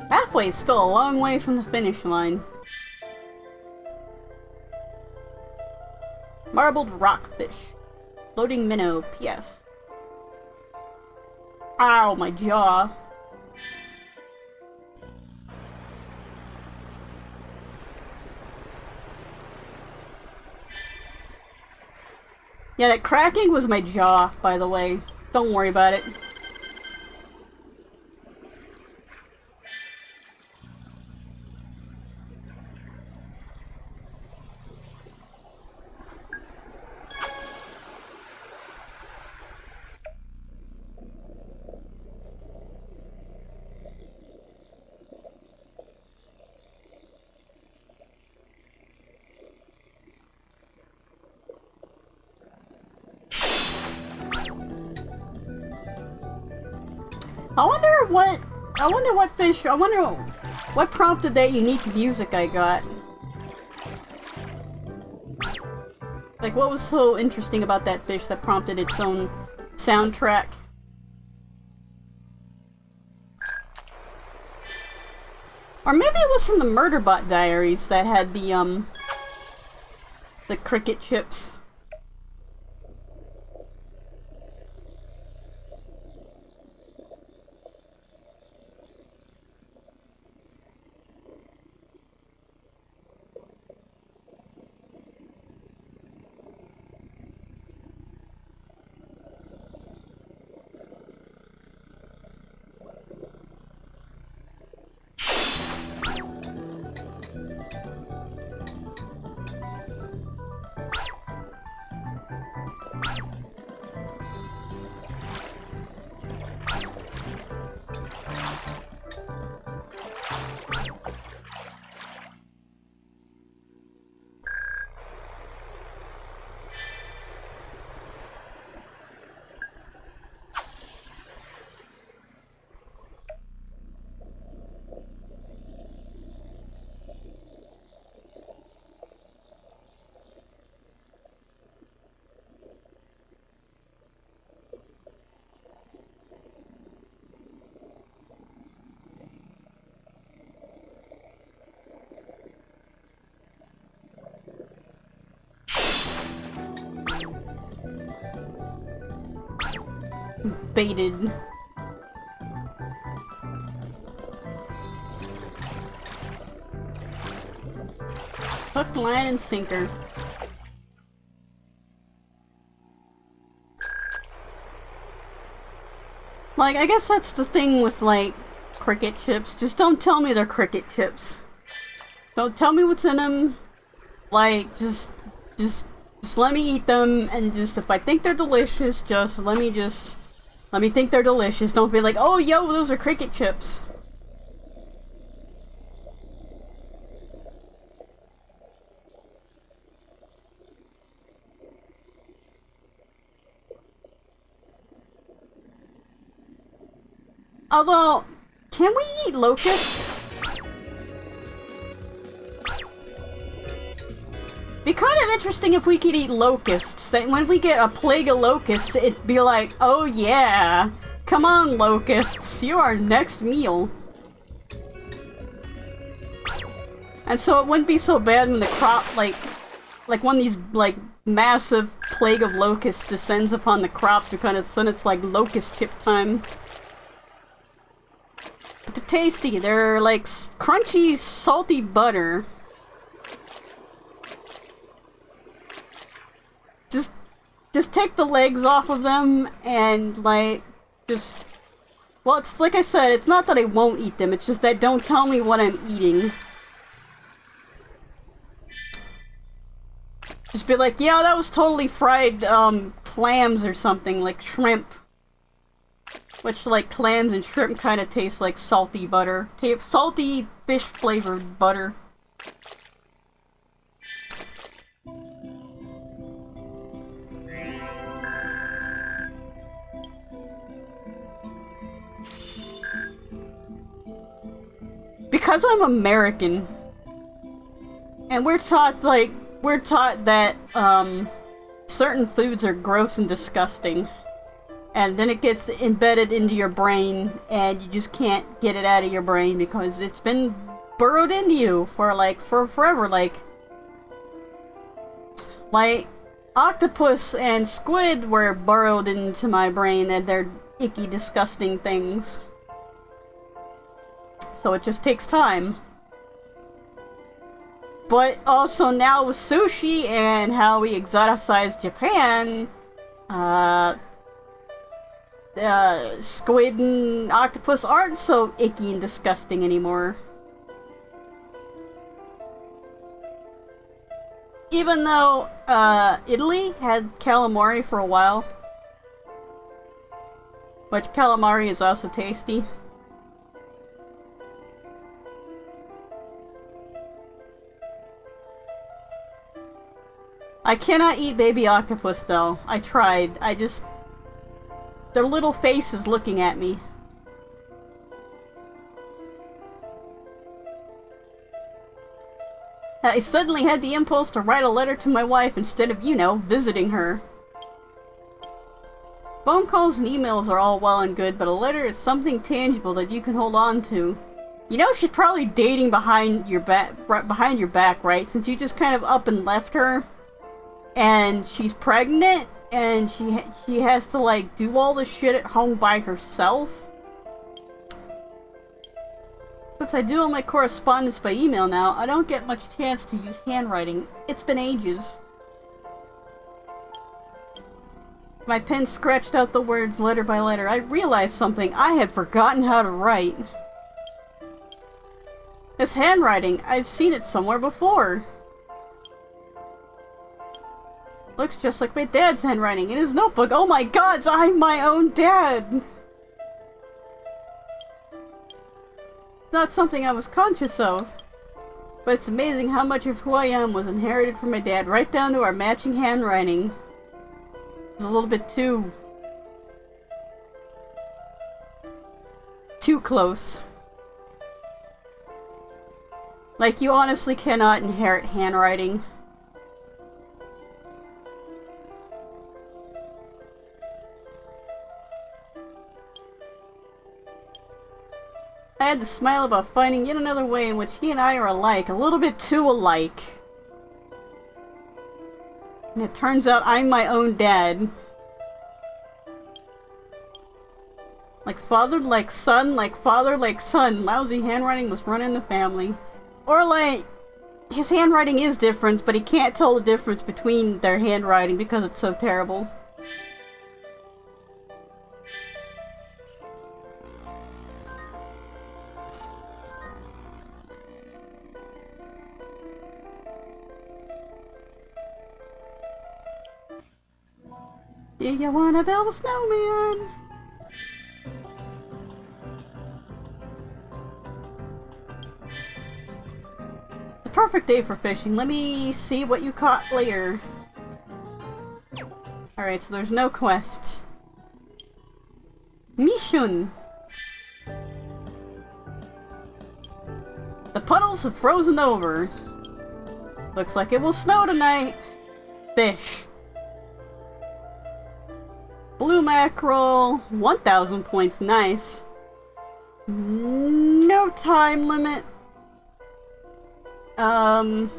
S1: Halfway is still a long way from the finish line. Marbled rockfish. Floating minnow, P.S. Ow, my jaw. Yeah, that cracking was my jaw, by the way. Don't worry about it. I wonder what, I wonder what fish, I wonder what prompted that unique music I got. Like, what was so interesting about that fish that prompted its own soundtrack? Or maybe it was from the Murderbot Diaries that had the cricket chips. Baited. Hook, line, and sinker. Like, I guess that's the thing with, like, cricket chips. Just don't tell me they're cricket chips. Don't tell me what's in them. Like, just let me eat them, and just, if I think they're delicious, let me think they're delicious. Don't be like, oh, yo, those are cricket chips. Although, can we eat locusts? Be kind of interesting if we could eat locusts. That when we get a plague of locusts, it'd be like, oh yeah, come on locusts, you're our next meal. And so it wouldn't be so bad when the crop, like when these, like, massive plague of locusts descends upon the crops, because then it's like locust chip time. But they're tasty. They're like crunchy, salty butter. Just take the legs off of them and, like, well, it's like I said, it's not that I won't eat them, it's just that don't tell me what I'm eating. Just be like, yeah, that was totally fried, clams or something, like shrimp. Which, like, clams and shrimp kind of taste like salty butter. Salty fish-flavored butter. Because I'm American, and we're taught that, certain foods are gross and disgusting. And then it gets embedded into your brain, and you just can't get it out of your brain because it's been burrowed into you for forever. Like octopus and squid were burrowed into my brain, and they're icky, disgusting things. So it just takes time. But also now with sushi and how we exoticize Japan, squid and octopus aren't so icky and disgusting anymore. Even though, Italy had calamari for a while. Which calamari is also tasty. I cannot eat baby octopus though. I tried. Their little faces looking at me. I suddenly had the impulse to write a letter to my wife instead of, you know, visiting her. Phone calls and emails are all well and good, but a letter is something tangible that you can hold on to. You know she's probably dating behind your back, right? Since you just kind of up and left her, and she's pregnant, and she has to like do all the shit at home by herself. Since I do all my correspondence by email now, I don't get much chance to use handwriting. It's been ages. My pen scratched out the words letter by letter. I realized something. I had forgotten how to write. This handwriting, I've seen it somewhere before. Looks just like my dad's handwriting in his notebook. Oh my god, I'm my own dad! Not something I was conscious of. But it's amazing how much of who I am was inherited from my dad, right down to our matching handwriting. It was a little bit too close. Like, you honestly cannot inherit handwriting. I had to smile about finding yet another way in which he and I are alike, a little bit too alike. And it turns out I'm my own dad. Like father, like son, like father, like son. Lousy handwriting was running the family. Or like, his handwriting is different, but he can't tell the difference between their handwriting because it's so terrible. Do you wanna build a snowman? It's a perfect day for fishing. Let me see what you caught later. Alright, so there's no quests. Mission! The puddles have frozen over. Looks like it will snow tonight. Fish. Blue mackerel, 1,000 points, nice. No time limit. And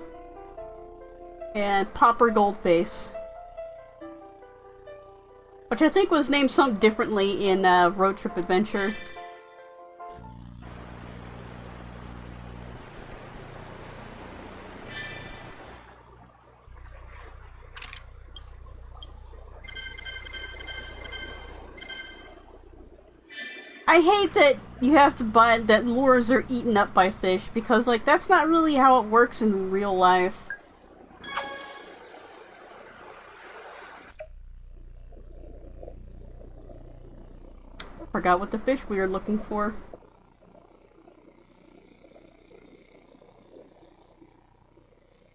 S1: popper goldface. Which I think was named something differently in Road Trip Adventure. I hate that you have to buy that lures are eaten up by fish, because like that's not really how it works in real life. I forgot what the fish we were looking for.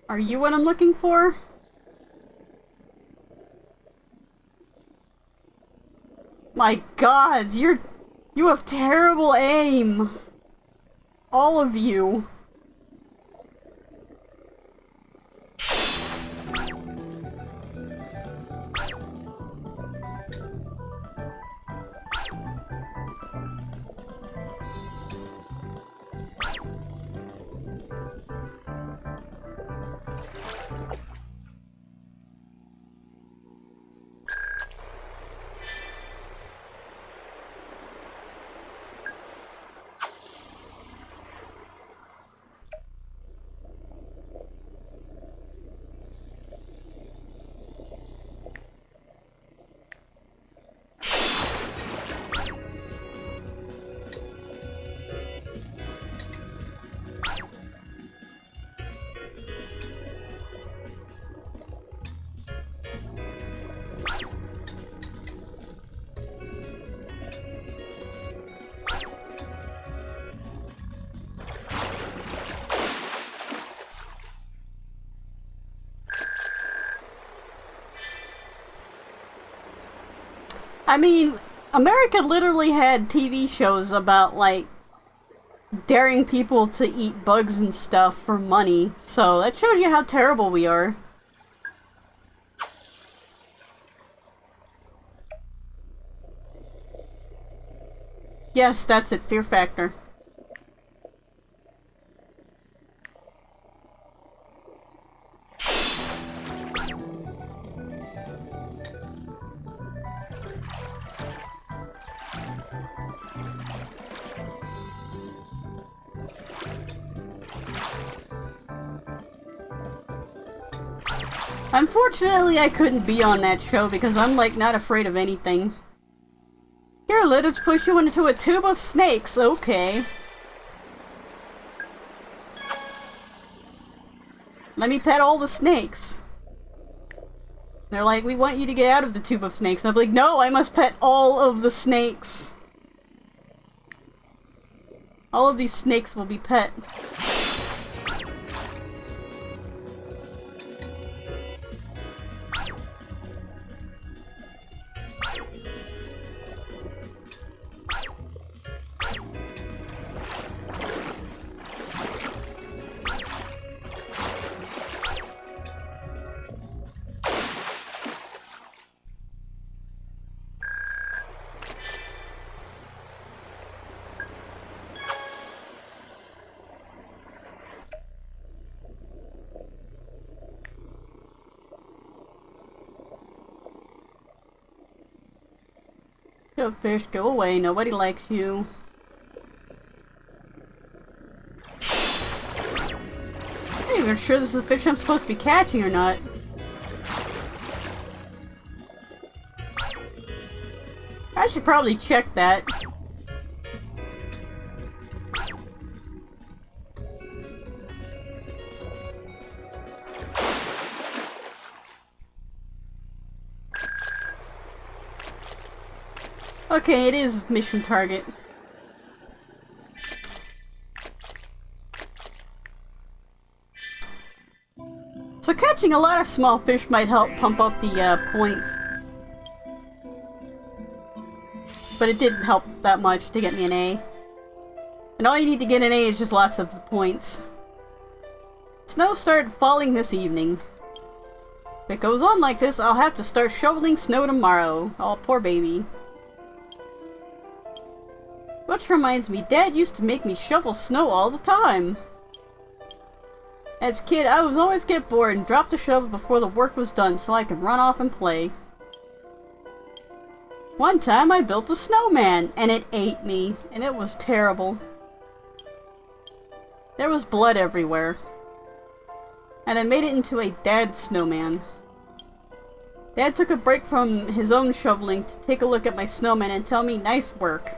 S1: Are you what I'm looking for? My god, you have terrible aim! All of you. I mean, America literally had TV shows about, like, daring people to eat bugs and stuff for money. So that shows you how terrible we are. Yes, that's it. Fear factor. Unfortunately, I couldn't be on that show because I'm, like, not afraid of anything. Here, let us push you into a tube of snakes. Okay. Let me pet all the snakes. They're like, we want you to get out of the tube of snakes. And I'm like, no, I must pet all of the snakes. All of these snakes will be pet. Go fish, go away, nobody likes you. I'm not even sure this is the fish I'm supposed to be catching or not. I should probably check that. Okay, it is mission target. So catching a lot of small fish might help pump up the points. But it didn't help that much to get me an A. And all you need to get an A is just lots of points. Snow started falling this evening. If it goes on like this, I'll have to start shoveling snow tomorrow. Oh, poor baby. Which reminds me, Dad used to make me shovel snow all the time. As a kid, I would always get bored and drop the shovel before the work was done so I could run off and play. One time I built a snowman, and it ate me, and it was terrible. There was blood everywhere. And I made it into a dad snowman. Dad took a break from his own shoveling to take a look at my snowman and tell me, nice work.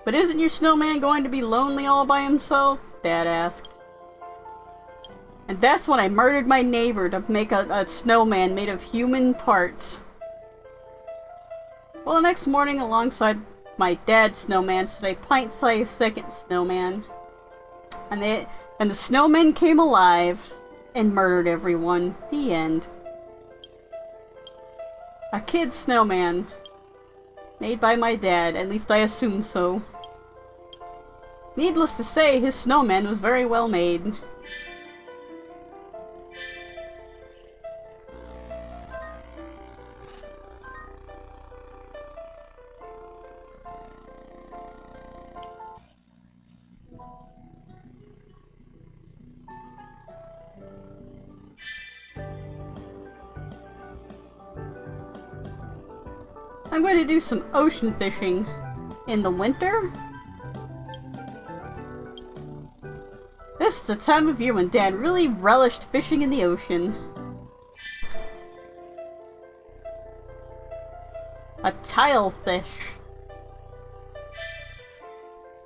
S1: But isn't your snowman going to be lonely all by himself? Dad asked. And that's when I murdered my neighbor to make a snowman made of human parts. Well, the next morning, alongside my dad's snowman, stood a pint-sized second snowman. And the snowman came alive and murdered everyone. The end. A kid snowman. Made by my dad, at least I assume so. Needless to say, his snowman was very well made. I'm going to do some ocean fishing in the winter. This is the time of year when Dad really relished fishing in the ocean. A tilefish.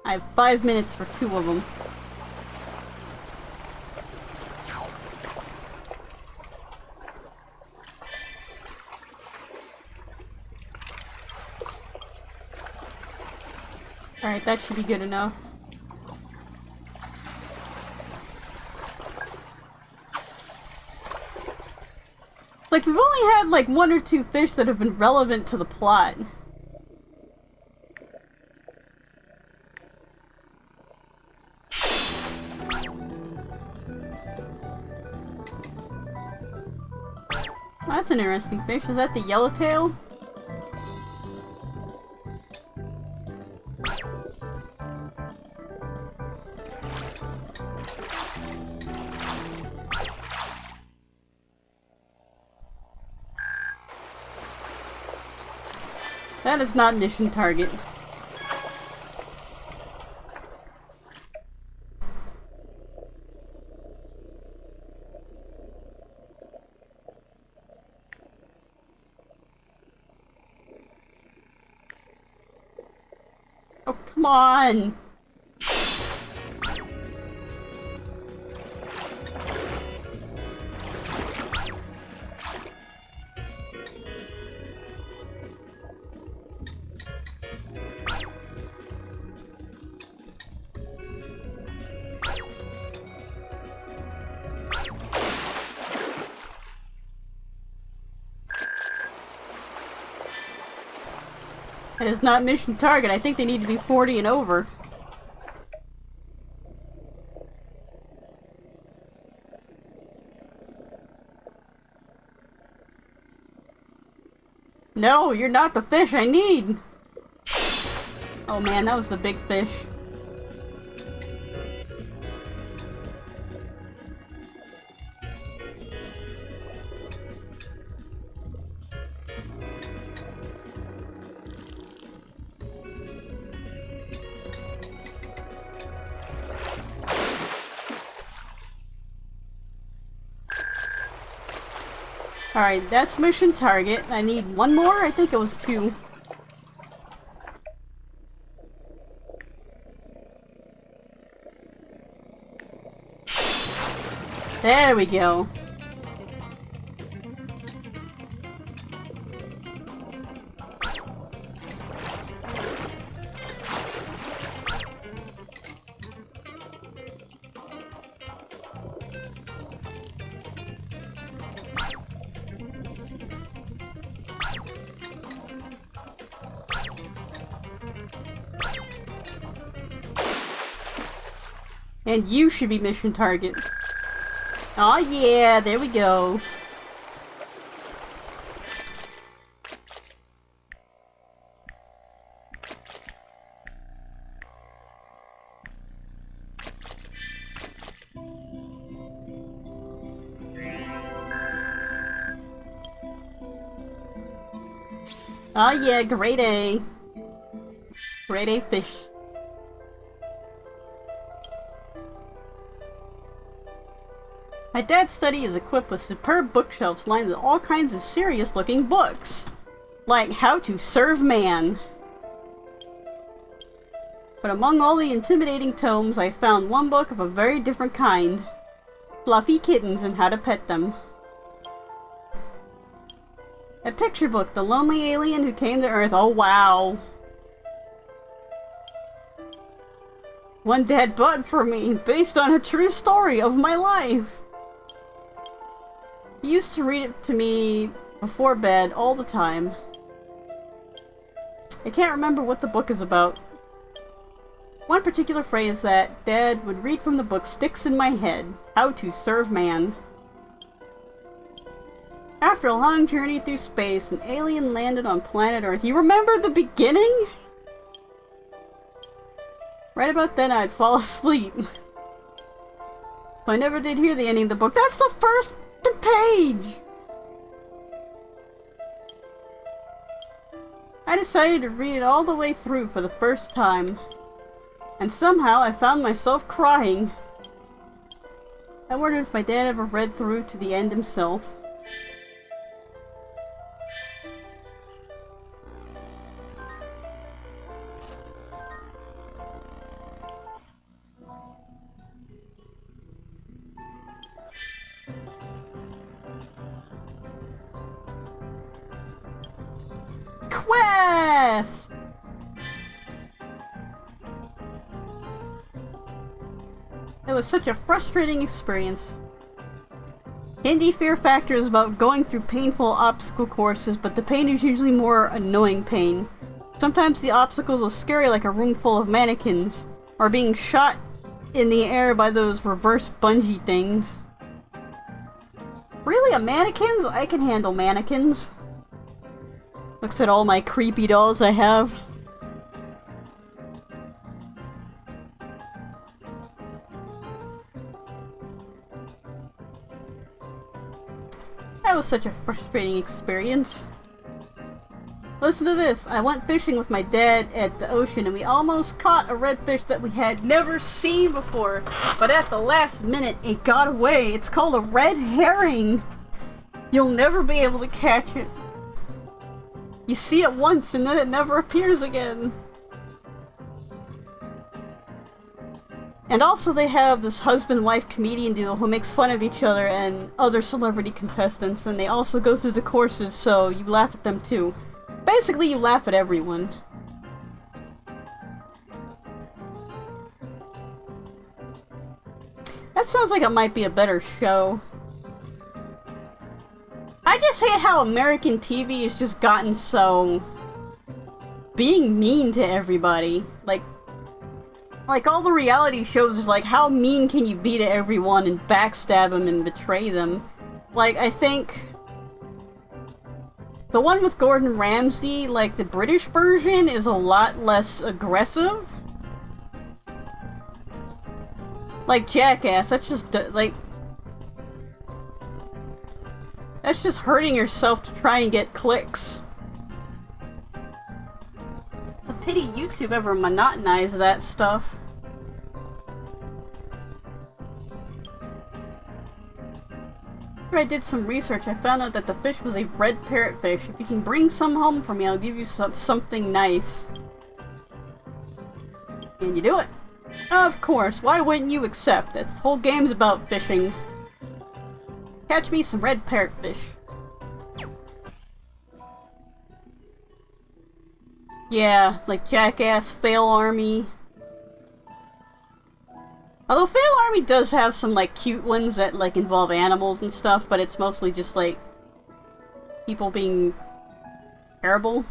S1: I have 5 minutes for 2 of them. Alright, that should be good enough. Like, we've only had like 1 or 2 fish that have been relevant to the plot. That's an interesting fish. Is that the yellowtail? That is not mission target. Oh, come on! It is not mission target. I think they need to be 40 and over. No, you're not the fish I need! Oh man, that was the big fish. Alright, that's mission target. I need one more? I think it was 2. There we go. And you should be mission target. Aw yeah, there we go. Aw yeah, grade A. Grade A fish. My dad's study is equipped with superb bookshelves lined with all kinds of serious-looking books, like How to Serve Man. But among all the intimidating tomes, I found one book of a very different kind. Fluffy Kittens and How to Pet Them. A picture book, The Lonely Alien Who Came to Earth. Oh wow. One dad bought for me, based on a true story of my life. He used to read it to me before bed all the time. I can't remember what the book is about. One particular phrase that Dad would read from the book sticks in my head. How to Serve Man. After a long journey through space, an alien landed on planet Earth. You remember the beginning? Right about then I'd fall asleep. So I never did hear the ending of the book. That's the first page! I decided to read it all the way through for the first time. And somehow I found myself crying. I wondered if my dad ever read through to the end himself. Quest! It was such a frustrating experience. Indie Fear Factor is about going through painful obstacle courses, but the pain is usually more annoying pain. Sometimes the obstacles are scary, like a room full of mannequins, or being shot in the air by those reverse bungee things. Really, a mannequins? I can handle mannequins. Looks at all my creepy dolls I have. That was such a frustrating experience. Listen to this. I went fishing with my dad at the ocean and we almost caught a redfish that we had never seen before. But at the last minute, it got away. It's called a red herring. You'll never be able to catch it. You see it once and then it never appears again. And also they have this husband-wife comedian duo who makes fun of each other and other celebrity contestants, and they also go through the courses, so you laugh at them too. Basically, you laugh at everyone. That sounds like it might be a better show. I just hate how American TV has just gotten so... being mean to everybody. Like all the reality shows is like, how mean can you be to everyone and backstab them and betray them? Like, I think... the one with Gordon Ramsay, like the British version, is a lot less aggressive. Like Jackass, that's just, like... that's just hurting yourself to try and get clicks. It's a pity YouTube ever monotonized that stuff. After I did some research, I found out that the fish was a red parrotfish. If you can bring some home for me, I'll give you something nice. Can you do it? Of course, why wouldn't you accept? That's the whole game's about fishing. Catch me some red parrotfish. Yeah, like Jackass, Fail Army. Although Fail Army does have some, like, cute ones that, like, involve animals and stuff, but it's mostly just, like, people being terrible.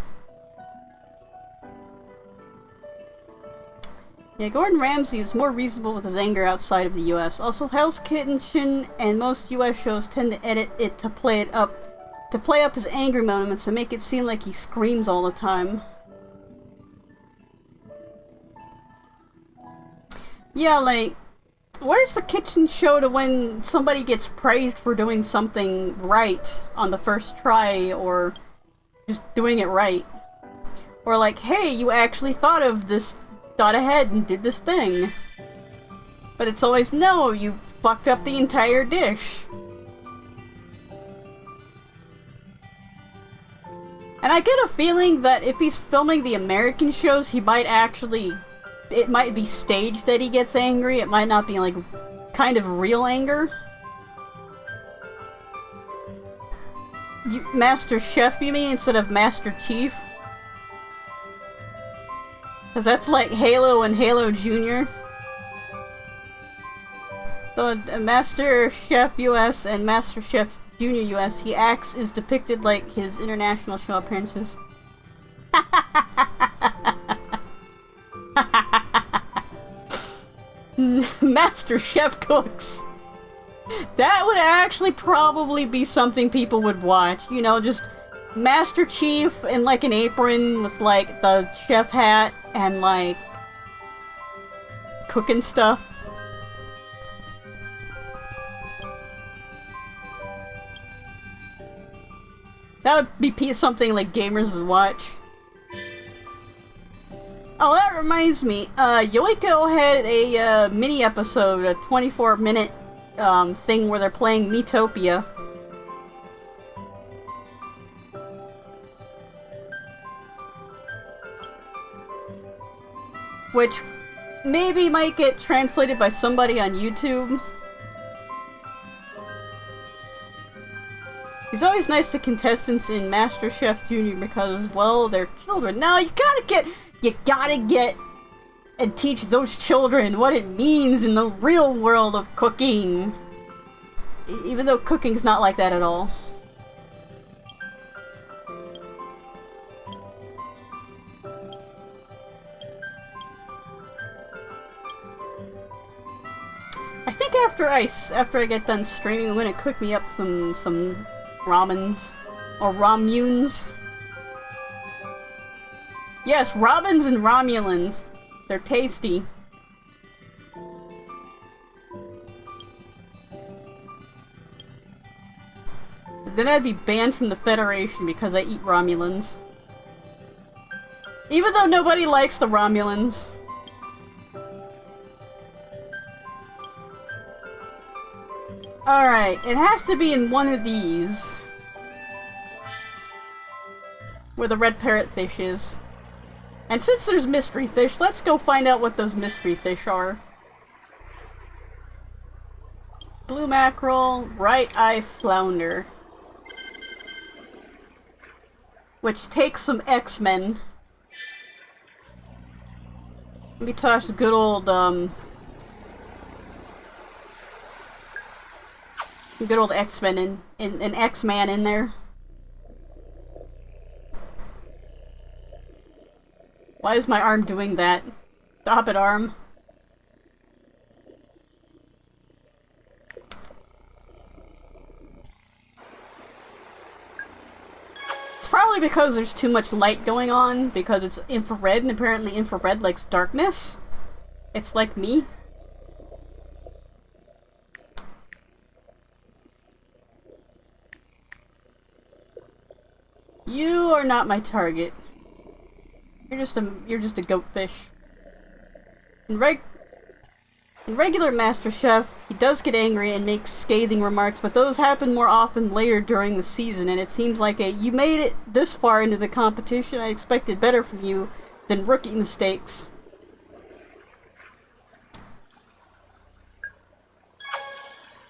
S1: Yeah, Gordon Ramsay is more reasonable with his anger outside of the US. Also, Hell's Kitchen and most US shows tend to edit it to play up his angry moments and make it seem like he screams all the time. Yeah, like, where's the kitchen show to when somebody gets praised for doing something right on the first try, or just doing it right? Or like, hey, you actually thought ahead and did this thing. But it's always, no, you fucked up the entire dish. And I get a feeling that if he's filming the American shows, he might actually... it might be staged that he gets angry. It might not be, like, kind of real anger. Master Chef, you mean, instead of Master Chief? Because that's like Halo and Halo Jr. So, Master Chef US and Master Chef Junior US, he is depicted like his international show appearances. Master Chef cooks. That would actually probably be something people would watch. You know, just Master Chief in like an apron with like the chef hat and like cooking stuff. That would be something like gamers would watch. Oh, that reminds me. Yoiko had a mini episode, a 24-minute thing where they're playing Miitopia. Which maybe might get translated by somebody on YouTube. It's always nice to contestants in MasterChef Junior because, well, they're children. Now you gotta get and teach those children what it means in the real world of cooking. Even though cooking's not like that at all. I think after I get done streaming, I'm gonna cook me up some ramens or ramunes. Yes, Robins and Romulans. They're tasty. Then I'd be banned from the Federation because I eat Romulans. Even though nobody likes the Romulans. Alright, it has to be in one of these. Where the red parrotfish is. And since there's mystery fish, let's go find out what those mystery fish are. Blue mackerel, right eye flounder. Which takes some X-Men. Let me toss the good old, X-Men an X-Man in there. Why is my arm doing that? Stop it, arm. It's probably because there's too much light going on, because it's infrared, and apparently infrared likes darkness. It's like me. You are not my target. You're just a goatfish. In regular MasterChef, he does get angry and makes scathing remarks, but those happen more often later during the season, and it seems like you made it this far into the competition. I expected better from you than rookie mistakes.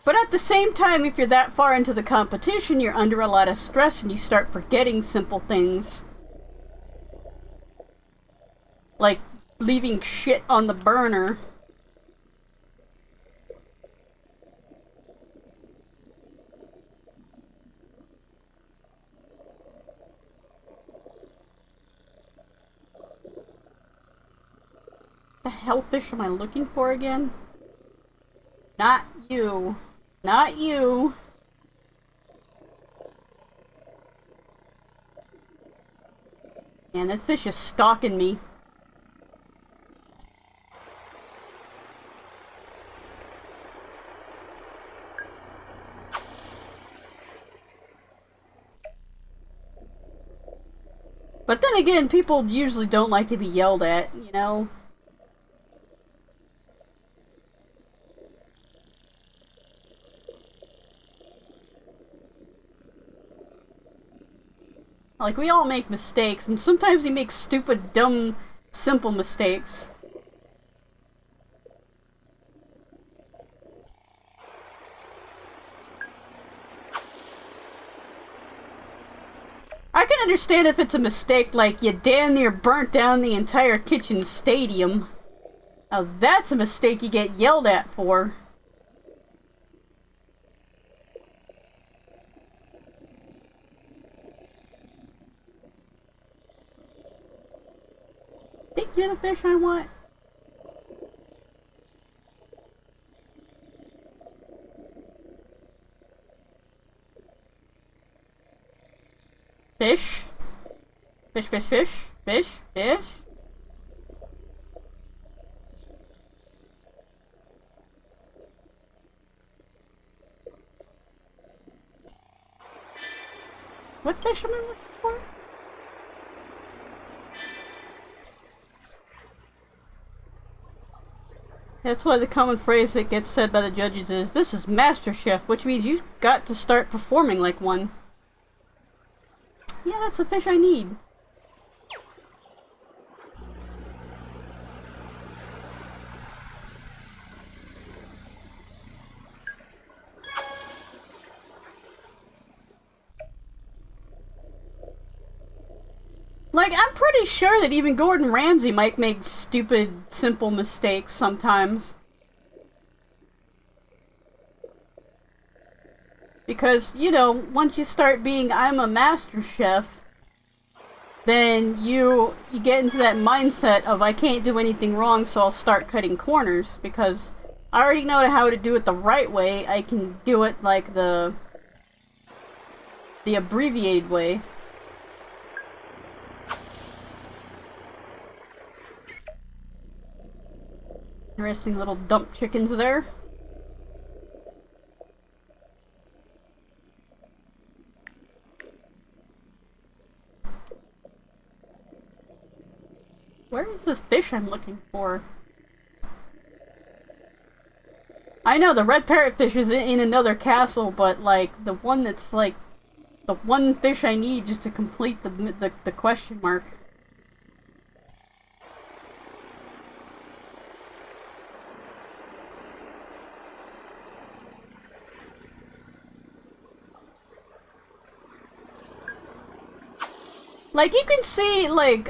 S1: But at the same time, if you're that far into the competition, you're under a lot of stress and you start forgetting simple things. Like leaving shit on the burner. The hellfish am I looking for again? Not you. Not you. Man, that fish is stalking me. But then again, people usually don't like to be yelled at, you know? Like, we all make mistakes, and sometimes we make stupid, dumb, simple mistakes. I can understand if it's a mistake, like you damn near burnt down the entire kitchen stadium. Now that's a mistake you get yelled at for. Think you're the fish I want? Fish? Fish, fish, fish, fish, fish. What fish am I looking for? That's why the common phrase that gets said by the judges is, "This is MasterChef," which means you've got to start performing like one. Yeah, that's the fish I need. Like, I'm pretty sure that even Gordon Ramsay might make stupid, simple mistakes sometimes. Because, you know, once you start being, I'm a master chef, then you get into that mindset of, I can't do anything wrong, so I'll start cutting corners. Because I already know how to do it the right way. I can do it like the abbreviated way. Interesting little dump chickens there. Where is this fish I'm looking for? I know the red parrotfish is in another castle, but like the one that's like the one fish I need just to complete the question mark. Like you can see like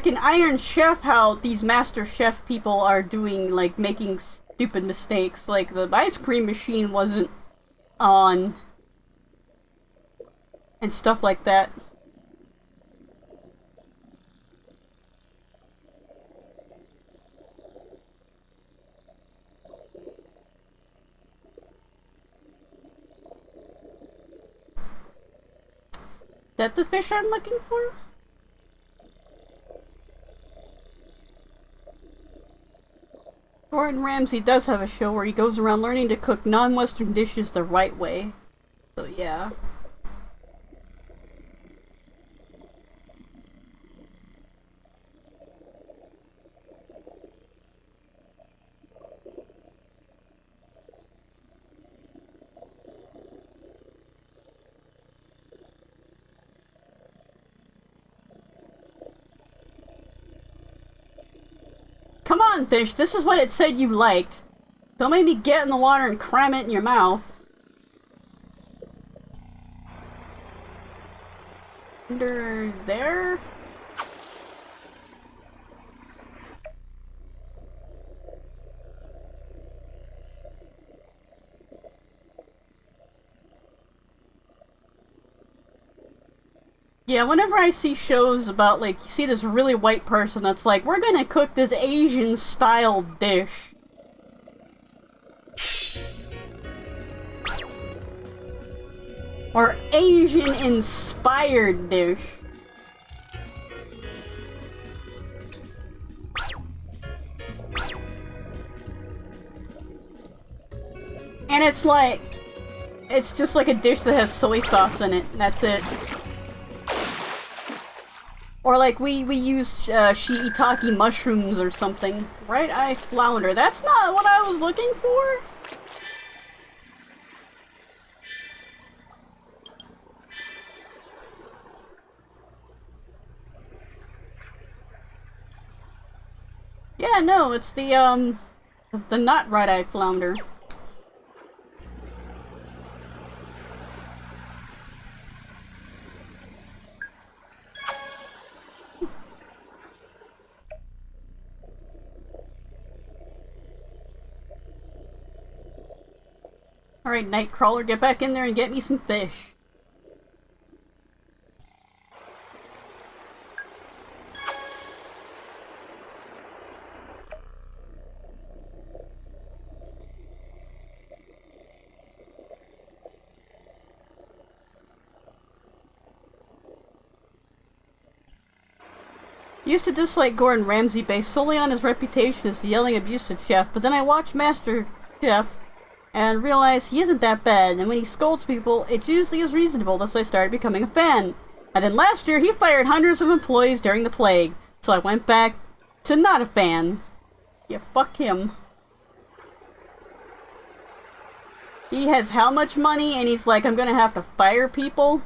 S1: in Iron Chef, how these Master Chef people are doing, like, making stupid mistakes. Like, the ice cream machine wasn't on. And stuff like that. Is that the fish I'm looking for? Gordon Ramsay does have a show where he goes around learning to cook non-Western dishes the right way. So yeah. Come on, fish, this is what it said you liked. Don't make me get in the water and cram it in your mouth. Under there? Yeah, whenever I see shows about, like, you see this really white person that's like, we're gonna cook this Asian-style dish. Or Asian-inspired dish. And it's like, it's just like a dish that has soy sauce in it, and that's it. Or like we used shiitake mushrooms or something. Right eye flounder. That's not what I was looking for. Yeah, no, it's the not right eye flounder. Alright, Nightcrawler, get back in there and get me some fish. Used to dislike Gordon Ramsay based solely on his reputation as the yelling abusive chef, but then I watched Master Chef and realized he isn't that bad, and when he scolds people, it usually is reasonable, thus I started becoming a fan. And then last year, he fired hundreds of employees during the plague, so I went back to not a fan. Yeah, fuck him. He has how much money, and he's like, I'm gonna have to fire people?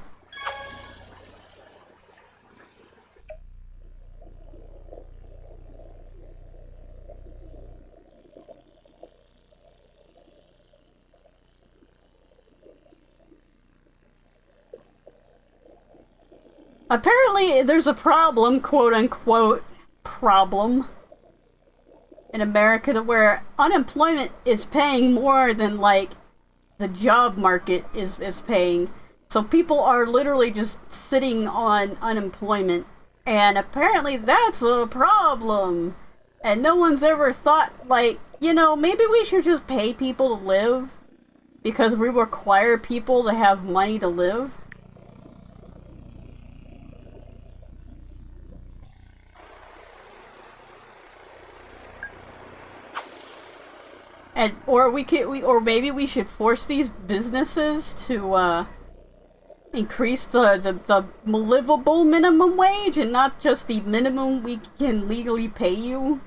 S1: Apparently, there's a problem, quote-unquote, problem, in America where unemployment is paying more than, like, the job market is paying. So people are literally just sitting on unemployment. And apparently that's a problem. And no one's ever thought, like, you know, maybe we should just pay people to live. Because we require people to have money to live. And or or maybe we should force these businesses to increase the livable minimum wage and not just the minimum we can legally pay you.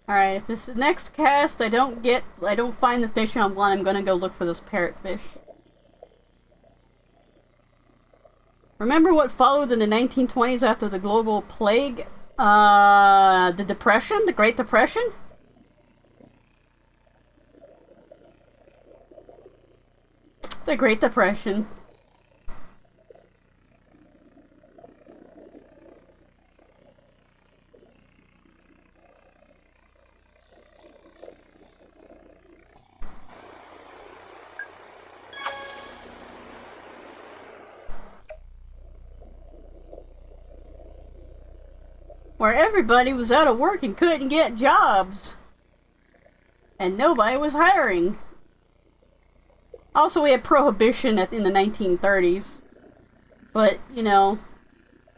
S1: Alright, if this next cast I don't find the fish I want, I'm gonna go look for this parrotfish. Remember what followed in the 1920s after the global plague? The Depression? The Great Depression? The Great Depression. Where everybody was out of work and couldn't get jobs. And nobody was hiring. Also, we had prohibition in the 1930s. But, you know,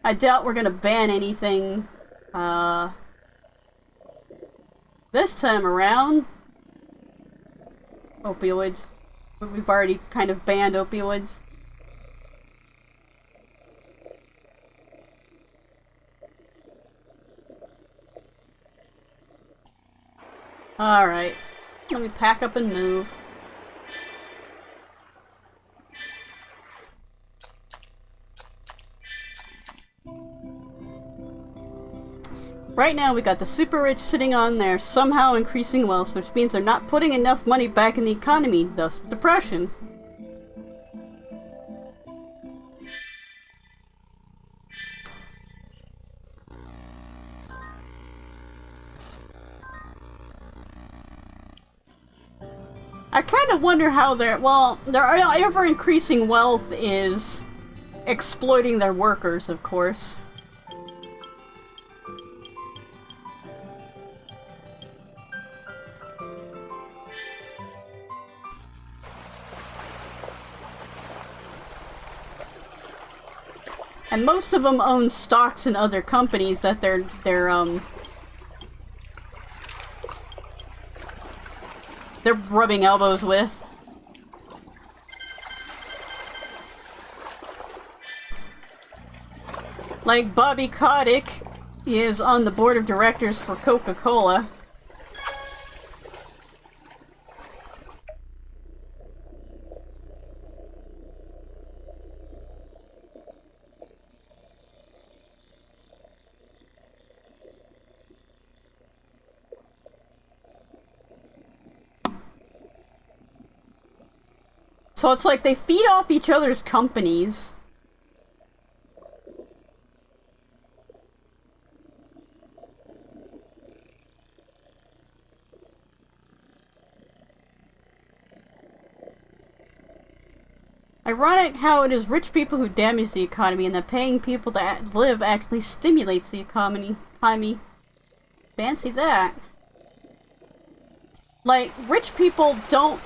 S1: I doubt we're gonna ban anything, this time around. Opioids. We've already kind of banned opioids. Alright. Let me pack up and move. Right now we got the super rich sitting on there, somehow increasing wealth, which means they're not putting enough money back in the economy, thus the depression. I kind of wonder how their ever-increasing wealth is exploiting their workers, of course. And most of them own stocks in other companies that they're rubbing elbows with. Like Bobby Kotick is on the board of directors for Coca-Cola. So it's like they feed off each other's companies. Ironic how it is rich people who damage the economy and that paying people to live actually stimulates the economy. Fancy that. Like, rich people don't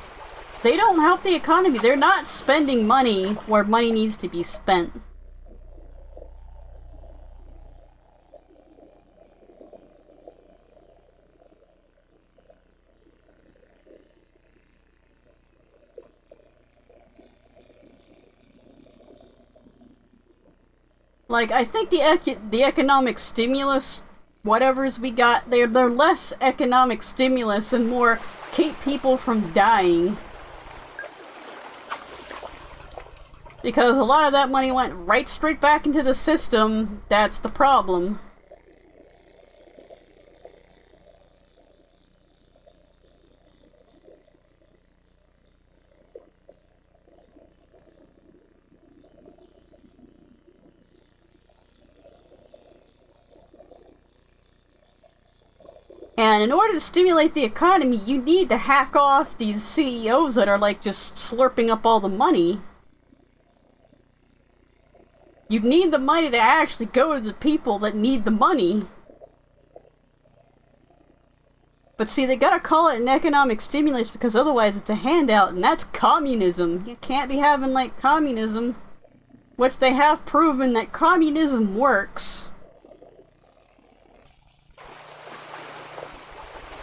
S1: help the economy. They're not spending money where money needs to be spent. Like, I think the economic stimulus, whatever's we got, they're less economic stimulus and more keep people from dying. Because a lot of that money went right straight back into the system. That's the problem. And in order to stimulate the economy, you need to hack off these CEOs that are like just slurping up all the money. You need the money to actually go to the people that need the money. But see, they gotta call it an economic stimulus because otherwise it's a handout, and that's communism. You can't be having like communism, which they have proven that communism works.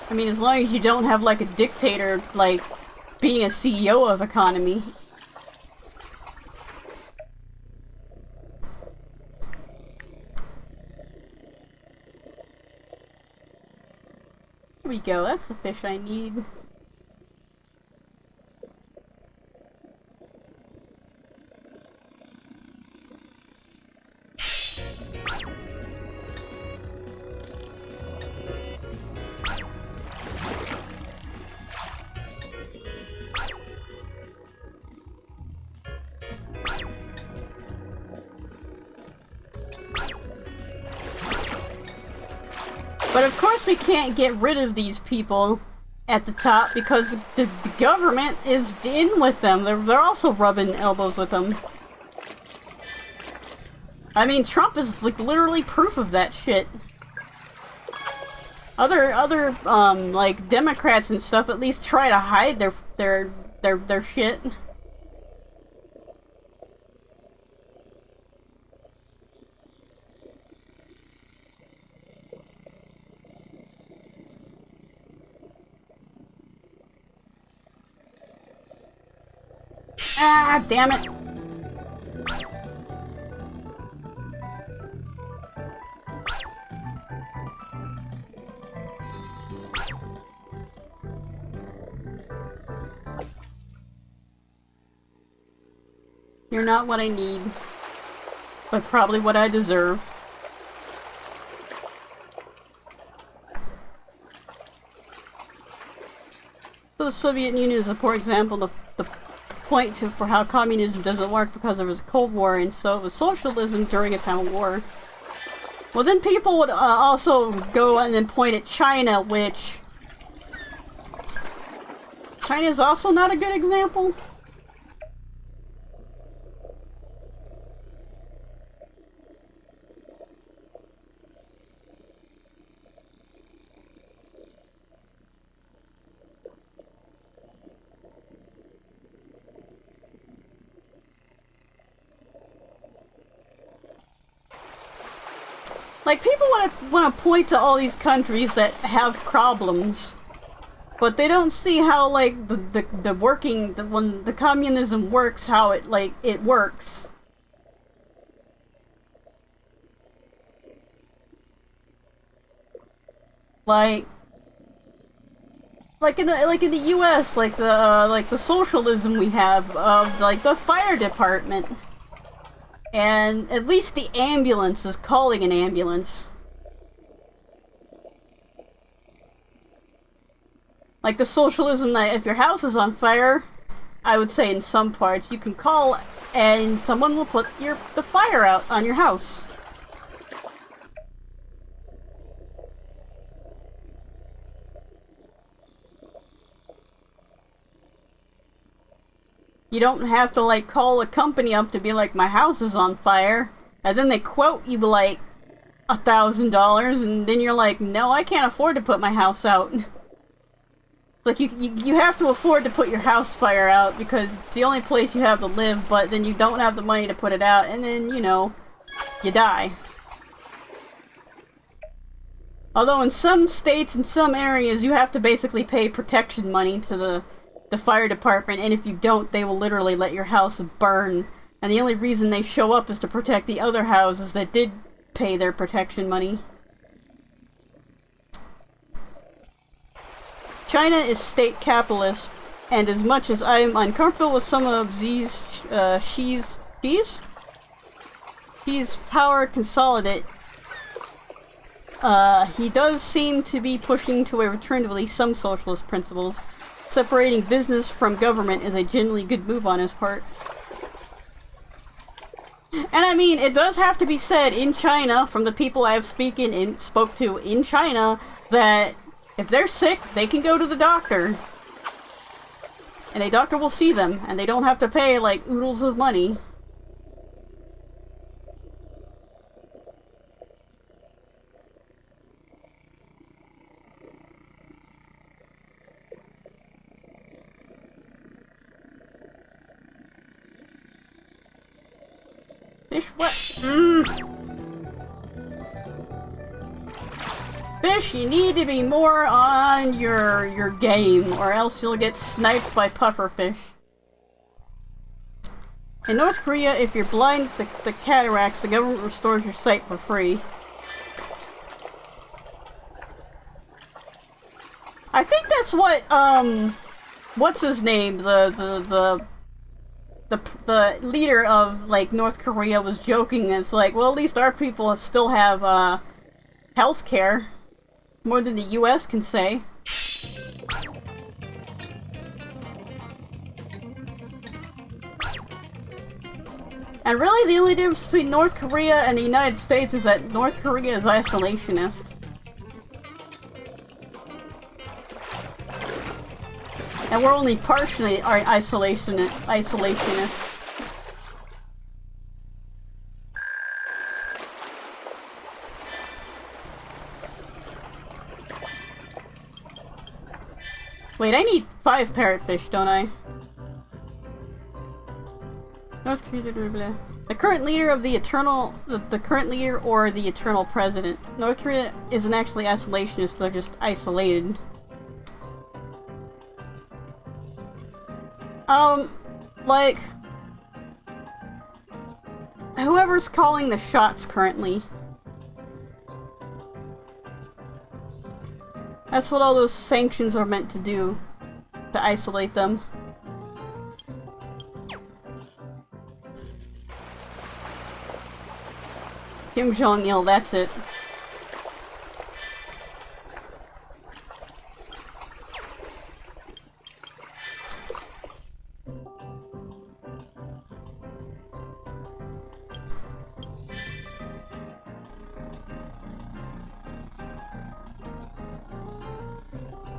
S1: I mean, as long as you don't have like a dictator, like, being a CEO of economy. Here we go, that's the fish I need. But of course we can't get rid of these people at the top because the government is in with them. They're also rubbing elbows with them. I mean, Trump is like literally proof of that shit. Other like Democrats and stuff at least try to hide their shit. Ah, damn it. You're not what I need, but probably what I deserve. So the Soviet Union is, for example, the point for how communism doesn't work because there was a Cold War, and so it was socialism during a time of war. Well, then people would also go and then point at China, which... China is also not a good example. Like, people want to point to all these countries that have problems, but they don't see how, like, when the communism works, how it works. Like in the U.S., like the socialism we have of like the fire department. And at least the ambulance is calling an ambulance. Like the socialism that if your house is on fire, I would say in some parts, you can call and someone will put the fire out on your house. You don't have to, like, call a company up to be like, my house is on fire. And then they quote you, like, $1,000, and then you're like, no, I can't afford to put my house out. It's like, you have to afford to put your house fire out, because it's the only place you have to live, but then you don't have the money to put it out, and then, you know, you die. Although in some states, in some areas, you have to basically pay protection money to the fire department, and if you don't, they will literally let your house burn. And the only reason they show up is to protect the other houses that did pay their protection money. China is state capitalist, and as much as I'm uncomfortable with some of Xi's power consolidate, he does seem to be pushing to a return to at least some socialist principles. Separating business from government is a genuinely good move on his part. And I mean, it does have to be said in China, from the people I have spoke to in China, that If they're sick, they can go to the doctor. And a doctor will see them, and they don't have to pay, like, oodles of money. Fish, what? Fish, you need to be more on your game, or else you'll get sniped by pufferfish. In North Korea, if you're blind to the cataracts, the government restores your sight for free. I think that's what, what's his name? The leader of, like, North Korea was joking. It's like, well, at least our people still have, health care. More than the US can say. And really, the only difference between North Korea and the United States is that North Korea is isolationist. And we're only partially isolationist. Wait, I need 5 parrotfish, don't I? North Korea, blah, blah. The current leader of the eternal... The current leader or the eternal president. North Korea isn't actually isolationist, they're just isolated. Like... Whoever's calling the shots currently. That's what all those sanctions are meant to do. To isolate them. Kim Jong-il, that's it.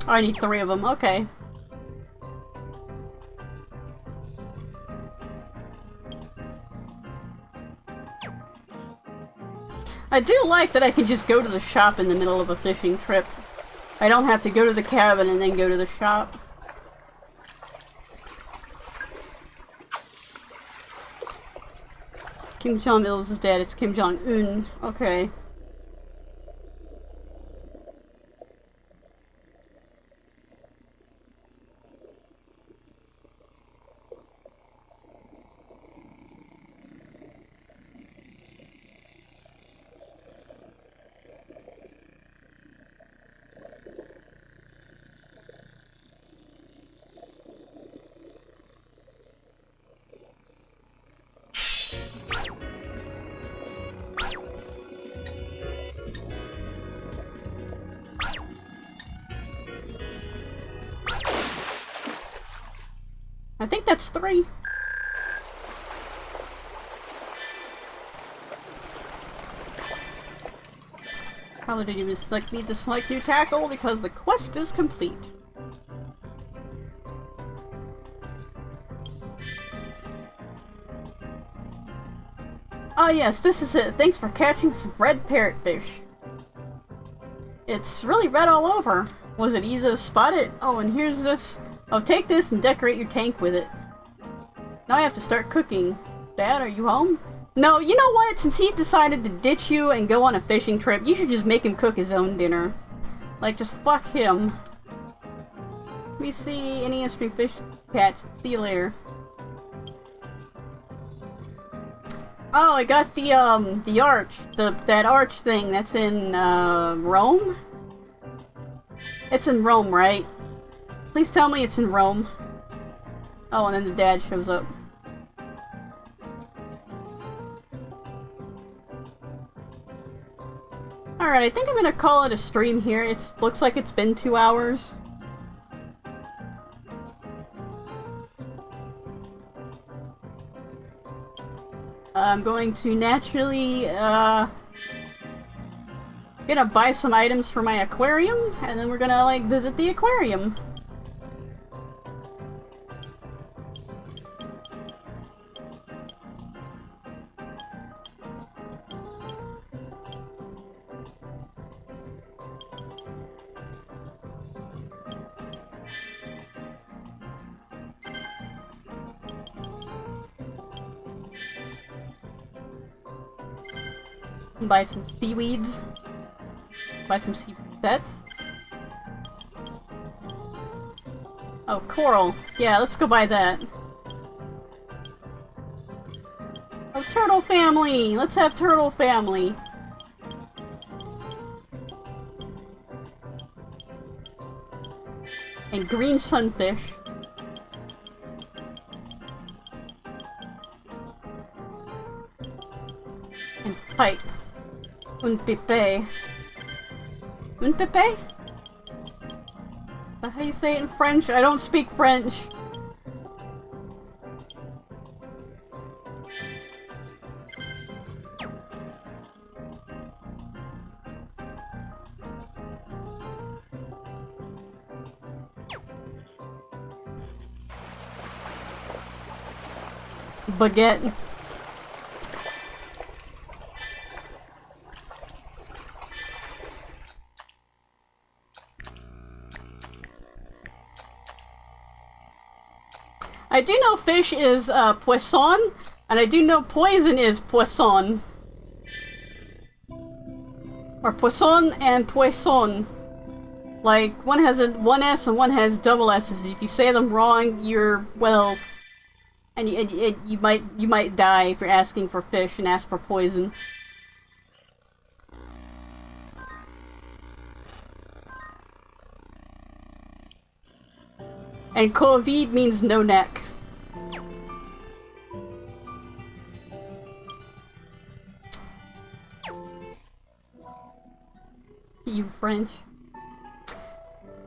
S1: Oh, I need 3 of them, okay. I do like that I can just go to the shop in the middle of a fishing trip. I don't have to go to the cabin and then go to the shop. Kim Jong-il's dead, it's Kim Jong-un. Okay. I think that's 3. Probably didn't even need to select new tackle because the quest is complete. Ah yes, this is it. Thanks for catching some red parrotfish. It's really red all over. Was it easy to spot it? Oh, and here's this. Oh, take this and decorate your tank with it. Now I have to start cooking. Dad, are you home? No, you know what? Since he decided to ditch you and go on a fishing trip, you should just make him cook his own dinner. Like, just fuck him. Let me see any interesting fish catch. See you later. Oh, I got the arch. That arch thing that's in, Rome? It's in Rome, right? Please tell me it's in Rome. Oh, and then the dad shows up. Alright, I think I'm gonna call it a stream here. It looks like it's been 2 hours. I'm going to naturally, Gonna buy some items for my aquarium, and then we're gonna, like, visit the aquarium. Buy some seaweeds. Buy some seaweed sets. Oh, coral. Yeah, let's go buy that. Oh, turtle family! Let's have turtle family! And green sunfish. And pipe. Un pipe. Un pipe? That's how you say it in French? I don't speak French. Baguette. I do know fish is poisson, and I do know poison is poisson. Or poisson and poisson. Like, one has one S and one has double S's. If you say them wrong, you're, well... And you might die if you're asking for fish and ask for poison. And COVID means no neck. You French.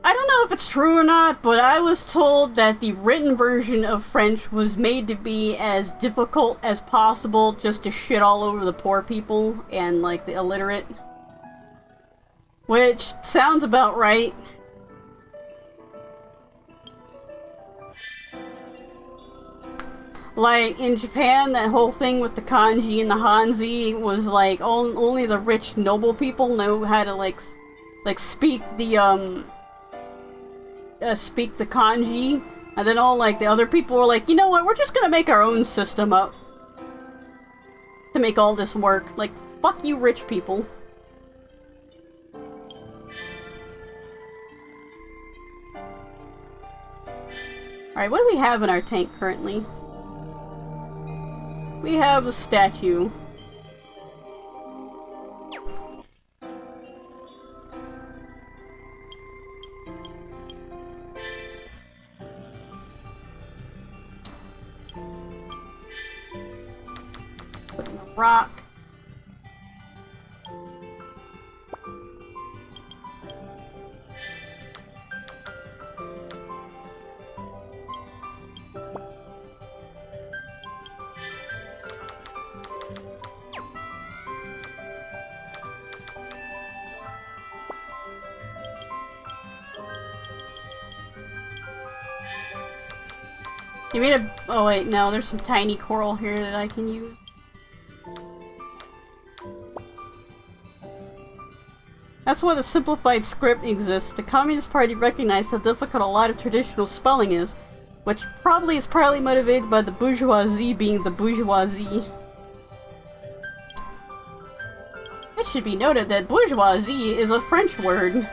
S1: I don't know if it's true or not, but I was told that the written version of French was made to be as difficult as possible just to shit all over the poor people and, like, the illiterate. Which sounds about right. Like, in Japan, that whole thing with the kanji and the hanzi was like, only the rich noble people know how to, like speak the, speak the kanji, and then all, like, the other people were like, you know what, we're just gonna make our own system up to make all this work. Like, fuck you rich people. Alright, what do we have in our tank currently? We have the statue. Put in a rock. You made a- oh wait, no, there's some tiny coral here that I can use. That's why the simplified script exists. The Communist Party recognized how difficult a lot of traditional spelling is, which probably is partly motivated by the bourgeoisie being the bourgeoisie. It should be noted that bourgeoisie is a French word.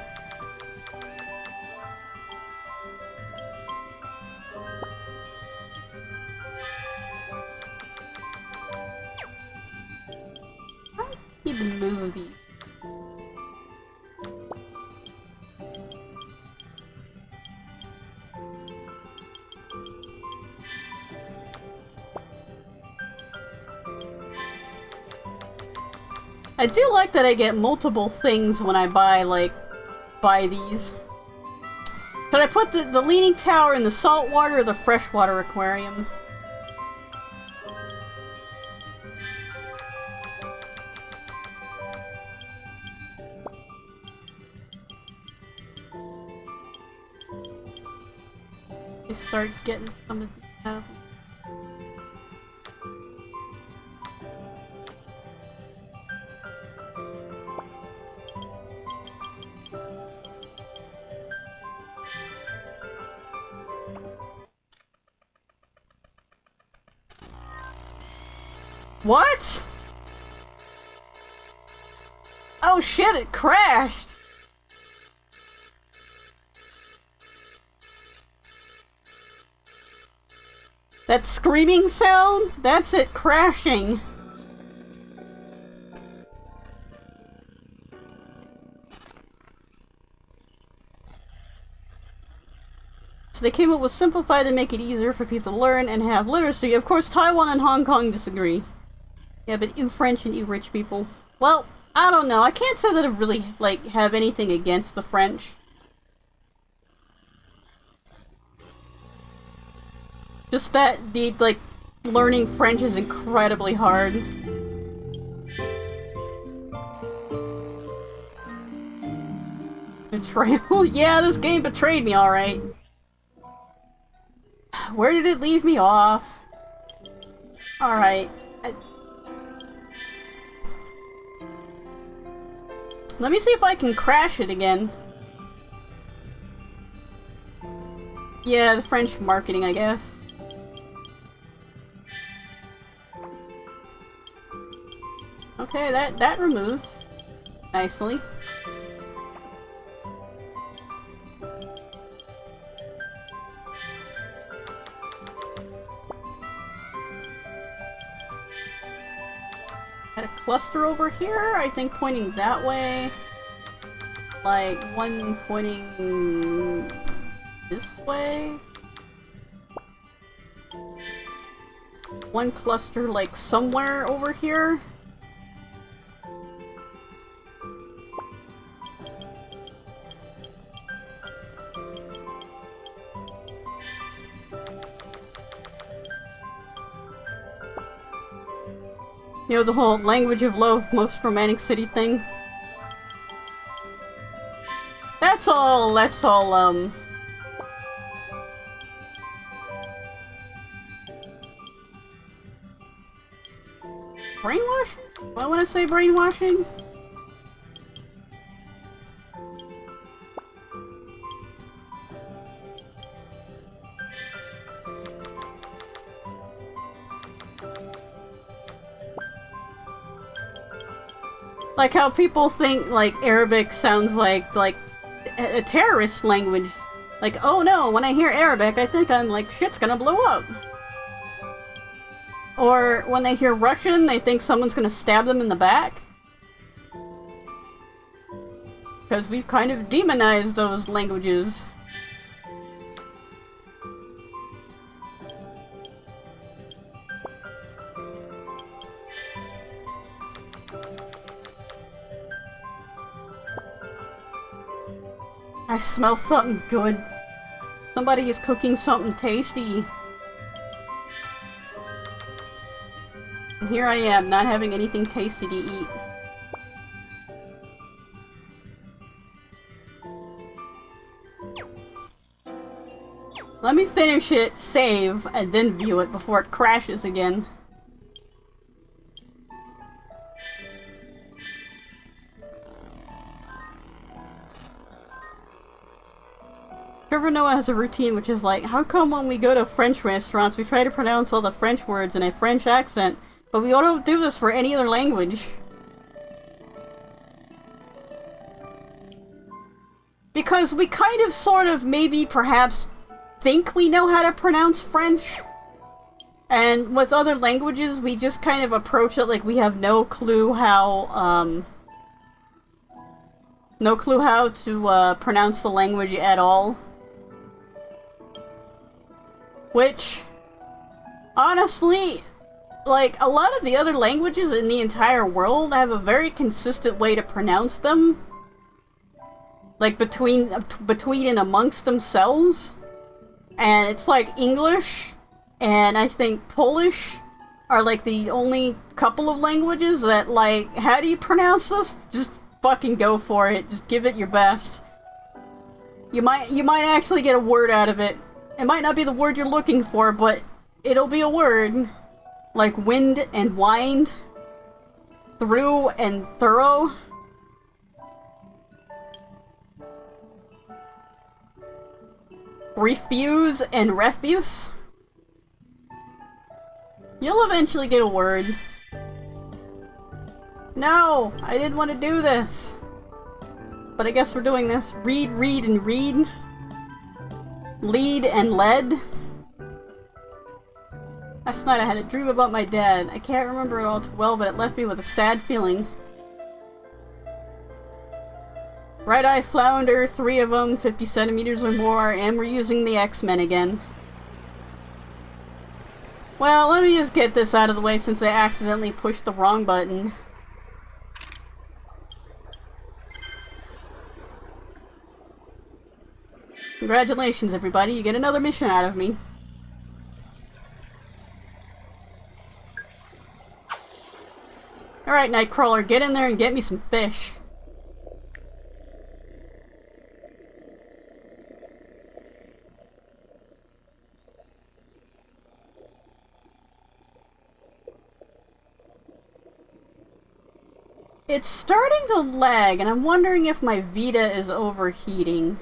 S1: I need to move these. I do like that I get multiple things when I buy these. Should I put the Leaning Tower in the saltwater or the freshwater aquarium? You start getting some of these out of them. What? Oh shit, it crashed! That screaming sound? That's it crashing. So they came up with simplify to make it easier for people to learn and have literacy. Of course, Taiwan and Hong Kong disagree. Yeah, but you French and you rich people. Well, I don't know. I can't say that I really, like, have anything against the French. Just that the, like, learning French is incredibly hard. Betrayal? Yeah, this game betrayed me, alright. Where did it leave me off? Alright. Let me see if I can crash it again. Yeah, the French marketing, I guess. Okay, that removed nicely. Had a cluster over here, I think pointing that way. Like, one pointing this way. One cluster, like, somewhere over here. You know, the whole language of love, most romantic city thing? That's all, brainwashing? Why would I say brainwashing? Like how people think, like, Arabic sounds like a terrorist language. Like, oh no, when I hear Arabic, I think I'm like, shit's gonna blow up. Or when they hear Russian, they think someone's gonna stab them in the back. Because we've kind of demonized those languages. I smell something good. Somebody is cooking something tasty. And here I am, not having anything tasty to eat. Let me finish it, save, and then view it before it crashes again. Trevor Noah has a routine which is like, how come when we go to French restaurants we try to pronounce all the French words in a French accent, but we don't do this for any other language? Because we kind of, sort of, maybe, perhaps, think we know how to pronounce French. And with other languages, we just kind of approach it like we have no clue how, no clue how to, pronounce the language at all. Which, honestly, like, a lot of the other languages in the entire world have a very consistent way to pronounce them. Like, between and amongst themselves. And it's like English, and I think Polish are like the only couple of languages that, like, how do you pronounce this? Just fucking go for it. Just give it your best. You might actually get a word out of it. It might not be the word you're looking for, but it'll be a word. Like wind and wind. Through and thorough. Refuse and refuse. You'll eventually get a word. No! I didn't want to do this. But I guess we're doing this. Read, read, and read. Lead and led. Last night I had a dream about my dad. I can't remember it all too well, but it left me with a sad feeling. Right eye flounder, 3 of them, 50 centimeters or more, and we're using the X-Men again. Well, let me just get this out of the way since I accidentally pushed the wrong button. Congratulations, everybody. You get another mission out of me. Alright, Nightcrawler, get in there and get me some fish. It's starting to lag, and I'm wondering if my Vita is overheating.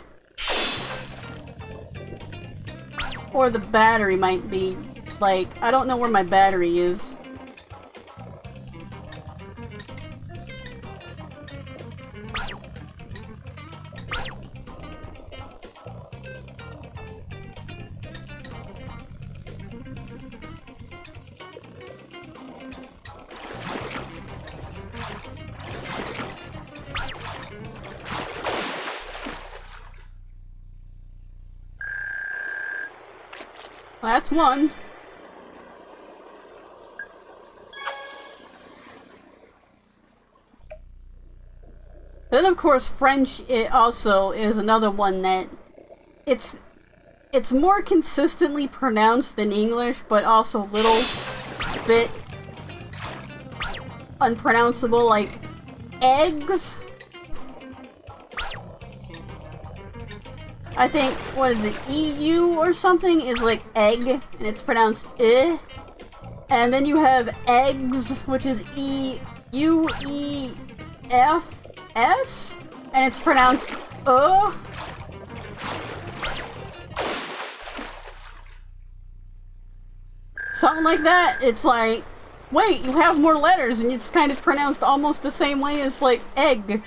S1: Or the battery might be, like, I don't know where my battery is. That's one. Then of course French it also is another one that it's more consistently pronounced than English, but also a little bit unpronounceable, like eggs. I think, what is it, EU or something is like egg, and it's pronounced I. And then you have eggs, which is E-U-E-F-S, and it's pronounced something like that. It's like, wait, you have more letters, and it's kind of pronounced almost the same way as, like, egg.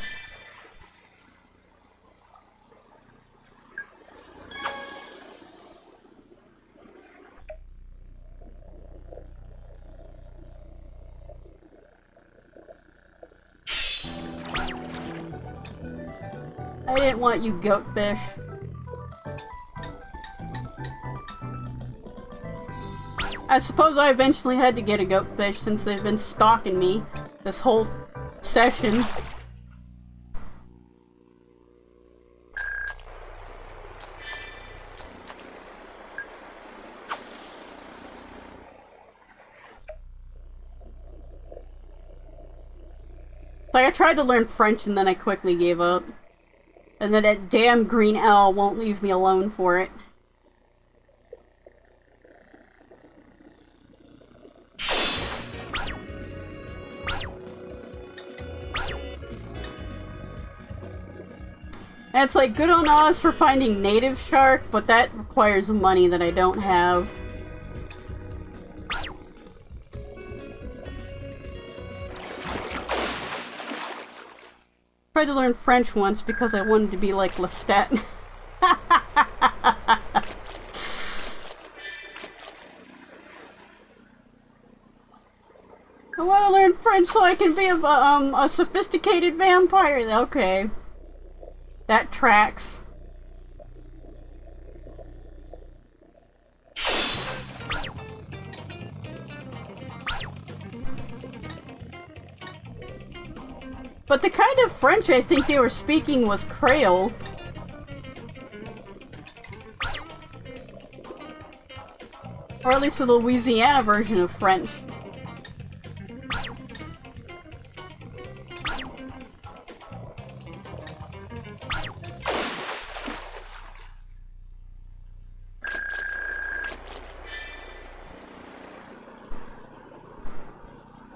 S1: I didn't want you, goatfish. I suppose I eventually had to get a goatfish since they've been stalking me this whole session. Like, I tried to learn French and then I quickly gave up. And then that damn green owl won't leave me alone for it. And it's like, good on Oz for finding native shark, but that requires money that I don't have. Tried to learn French once because I wanted to be like Lestat. I want to learn French so I can be a sophisticated vampire. Okay. That tracks. But the kind of French I think they were speaking was Creole. Or at least the Louisiana version of French.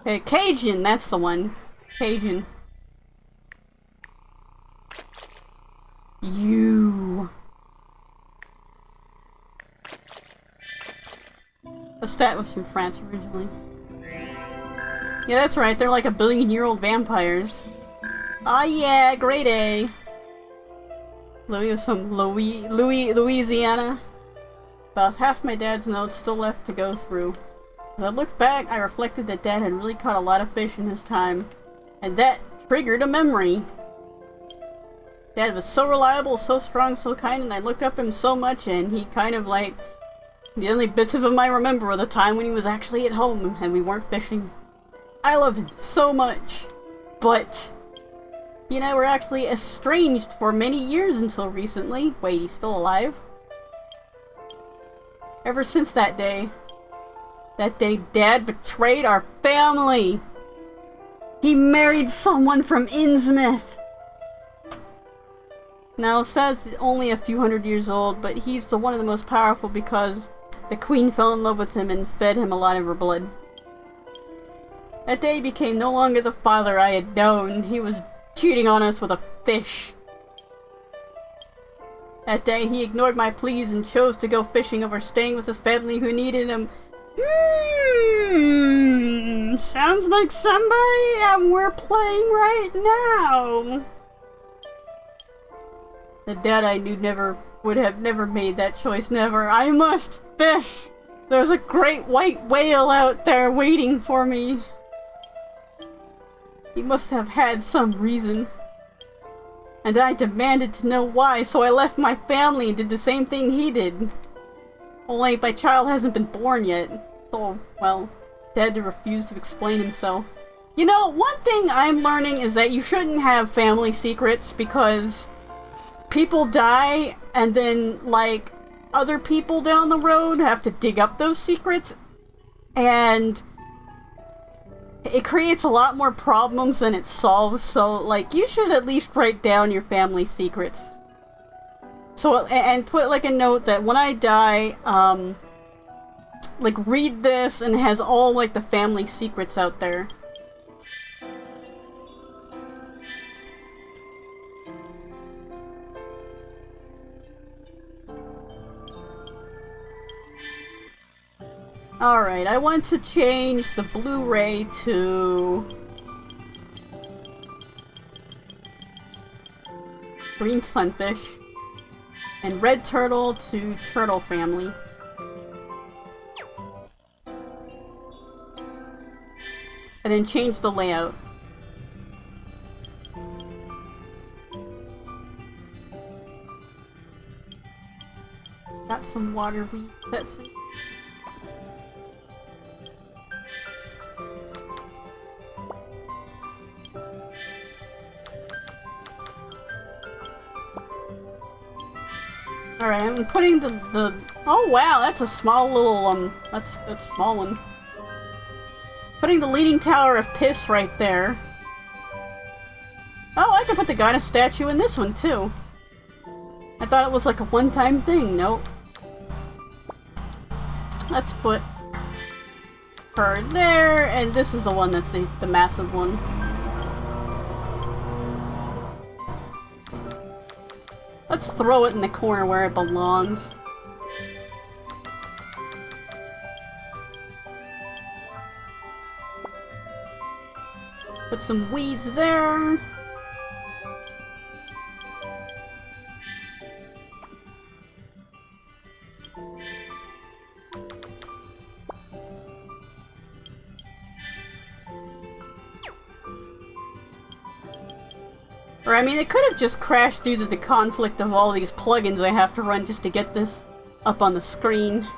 S1: Hey, Cajun, that's the one. Cajun. You. Lestat was from France originally. Yeah, that's right, they're like 1 billion-year-old vampires. Ah yeah, grade A. Louis was from Louisiana. About half my dad's notes still left to go through. As I looked back, I reflected that Dad had really caught a lot of fish in his time. And that triggered a memory. Dad was so reliable, so strong, so kind, and I looked up him so much, and he kind of like... The only bits of him I remember were the time when he was actually at home, and we weren't fishing. I love him so much. But... he and I were actually estranged for many years until recently. Wait, he's still alive? Ever since that day, Dad betrayed our family! He married someone from Innsmouth! Now, Lestat's only a few hundred years old, but he's one of the most powerful because the Queen fell in love with him and fed him a lot of her blood. That day he became no longer the father I had known. He was cheating on us with a fish. That day he ignored my pleas and chose to go fishing over staying with his family who needed him. Sounds like somebody we're playing right now. The Dad I knew would have never made that choice, never. I must fish! There's a great white whale out there waiting for me. He must have had some reason. And I demanded to know why, so I left my family and did the same thing he did. Only my child hasn't been born yet. So, well, Dad refused to explain himself. You know, one thing I'm learning is that you shouldn't have family secrets because people die and then, like, other people down the road have to dig up those secrets. And it creates a lot more problems than it solves, so, like, you should at least write down your family secrets. So, and put, like, a note that when I die, like, read this and it has all, like, the family secrets out there. Alright, I want to change the Blu-ray to green sunfish and red turtle to turtle family. And then change the layout. Got some water resets in. Alright, I'm putting the oh wow, that's a small little that's a small one. Putting the Leaning Tower of Piss right there. Oh, I can put the goddess statue in this one too. I thought it was like a one-time thing. Nope. Let's put her there, and this is the one that's the massive one. Let's throw it in the corner where it belongs. Put some weeds there. Or, I mean, it could have just crashed due to the conflict of all these plugins I have to run just to get this up on the screen.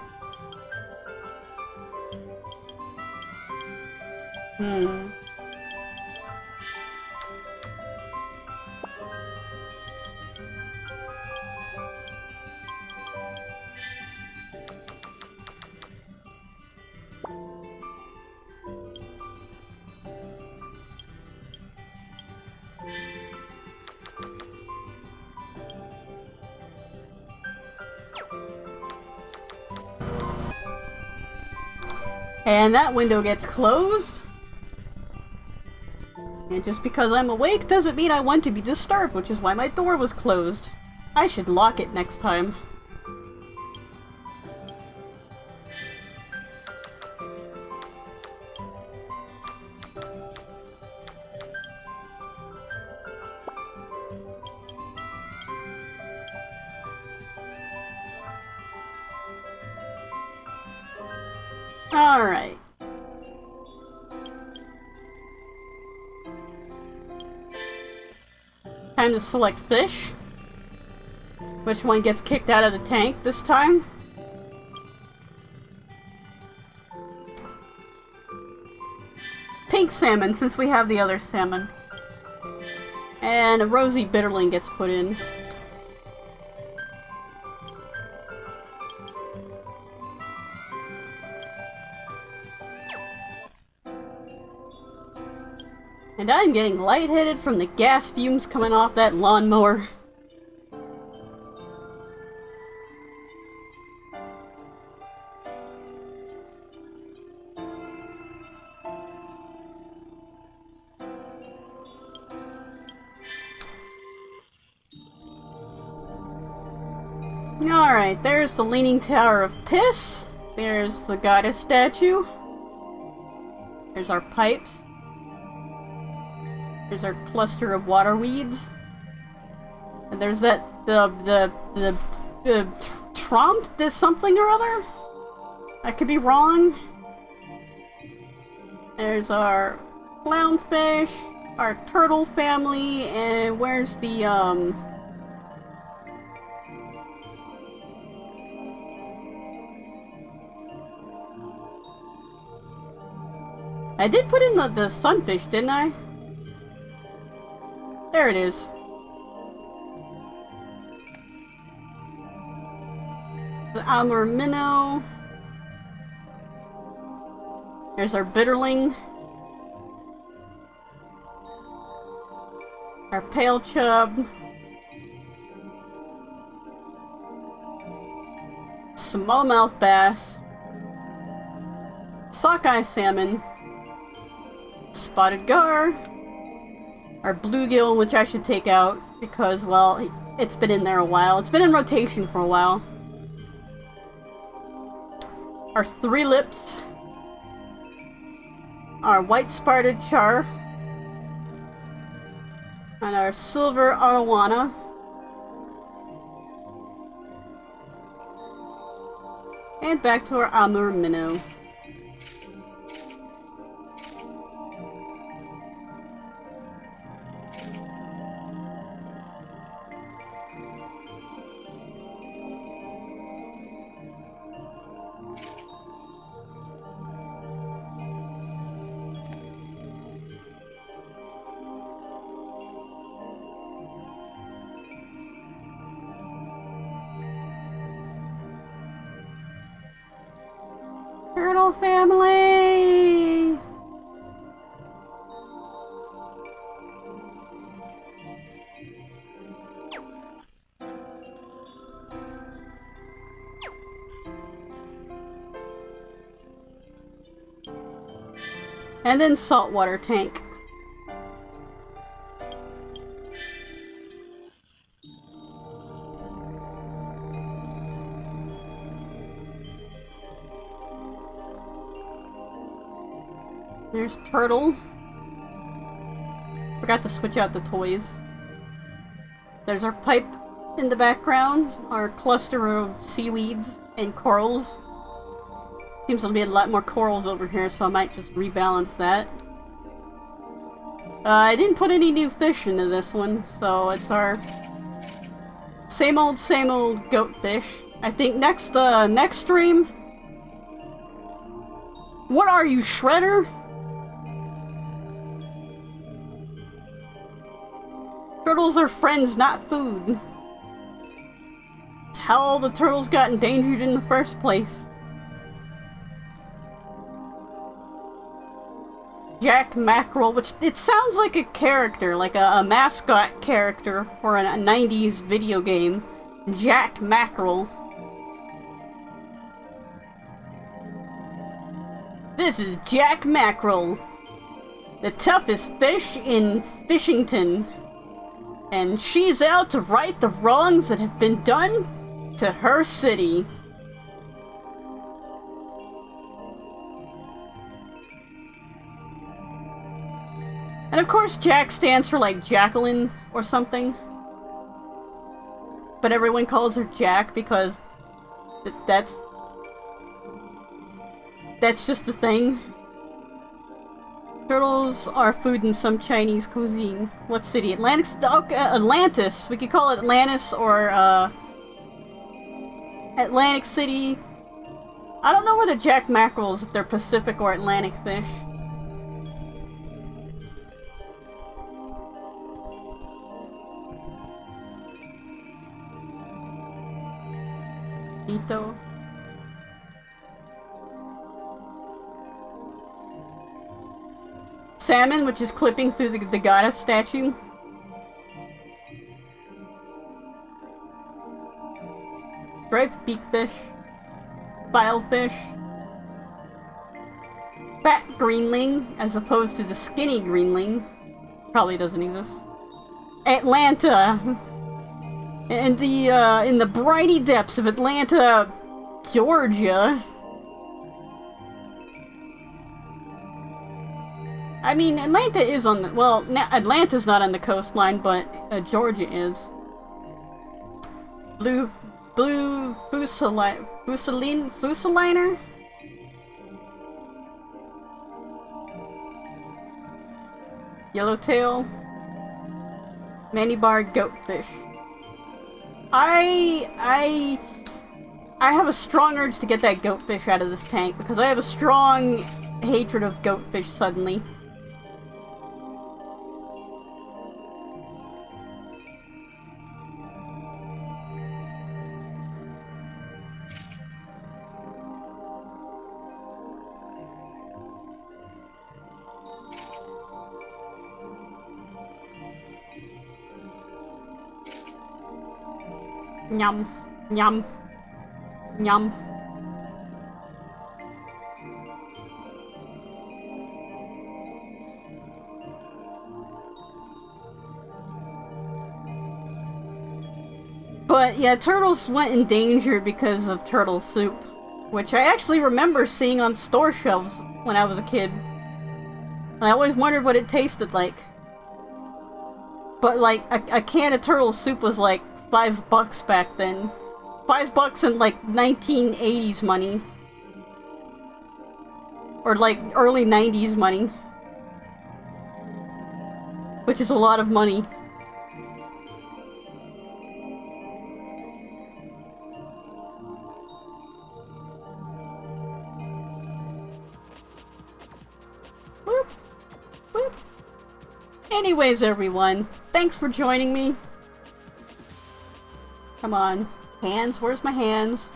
S1: And that window gets closed. And just because I'm awake doesn't mean I want to be disturbed, which is why my door was closed. I should lock it next time. Alright. Time to select fish. Which one gets kicked out of the tank this time? Pink salmon, since we have the other salmon. And a rosy bitterling gets put in. And I'm getting lightheaded from the gas fumes coming off that lawnmower. Alright, there's the Leaning Tower of Piss. There's the goddess statue. There's our pipes. There's our cluster of water weeds. And there's that, the Trompt did something or other? I could be wrong. There's our clownfish, our turtle family, and where's the, I did put in the sunfish, didn't I? There it is. The Amur Minnow. There's our bitterling. Our pale chub. Smallmouth bass. Sockeye salmon. Spotted gar. Our bluegill, which I should take out because, well, it's been in there a while. It's been in rotation for a while. Our three lips. Our white spotted char. And our silver arowana. And back to our Amur minnow. Turtle family! And then saltwater tank. There's Turtle. Forgot to switch out the toys. There's our pipe in the background, our cluster of seaweeds and corals. Seems to be a lot more corals over here, so I might just rebalance that. I didn't put any new fish into this one, so it's our same old goat fish. I think next stream... What are you, Shredder? Turtles are friends, not food. It's how all the turtles got endangered in the first place. Jack Mackerel, which it sounds like a character, like a mascot character for a 90s video game. Jack Mackerel. This is Jack Mackerel. the toughest fish in Fishington. And she's out to right the wrongs that have been done to her city. And of course Jack stands for like Jacqueline or something. But everyone calls her Jack because that's just the thing. Turtles are food in some Chinese cuisine. What city? Atlantis. Okay, Atlantis. We could call it Atlantis or Atlantic City. I don't know where the jack mackerels, if they're Pacific or Atlantic fish. Ito. Salmon, which is clipping through the goddess statue. Striped beakfish. Filefish. Fat greenling, as opposed to the skinny greenling. Probably doesn't exist. Atlanta. And in the briny depths of Atlanta, Georgia. I mean, Atlanta is on the... Well, Atlanta's not on the coastline, but Georgia is. Blue Fusiliner? Yellowtail. Manibar goatfish. I have a strong urge to get that goatfish out of this tank, because I have a strong hatred of goatfish suddenly. Yum. Yum. Yum. But yeah, turtles went endangered because of turtle soup, which I actually remember seeing on store shelves when I was a kid. I always wondered what it tasted like. But like, a can of turtle soup was like $5 back then. $5 in like 1980s money. Or like early 90s money. Which is a lot of money. Whoop. Whoop. Anyways, everyone, thanks for joining me. Come on. Hands, where's my hands?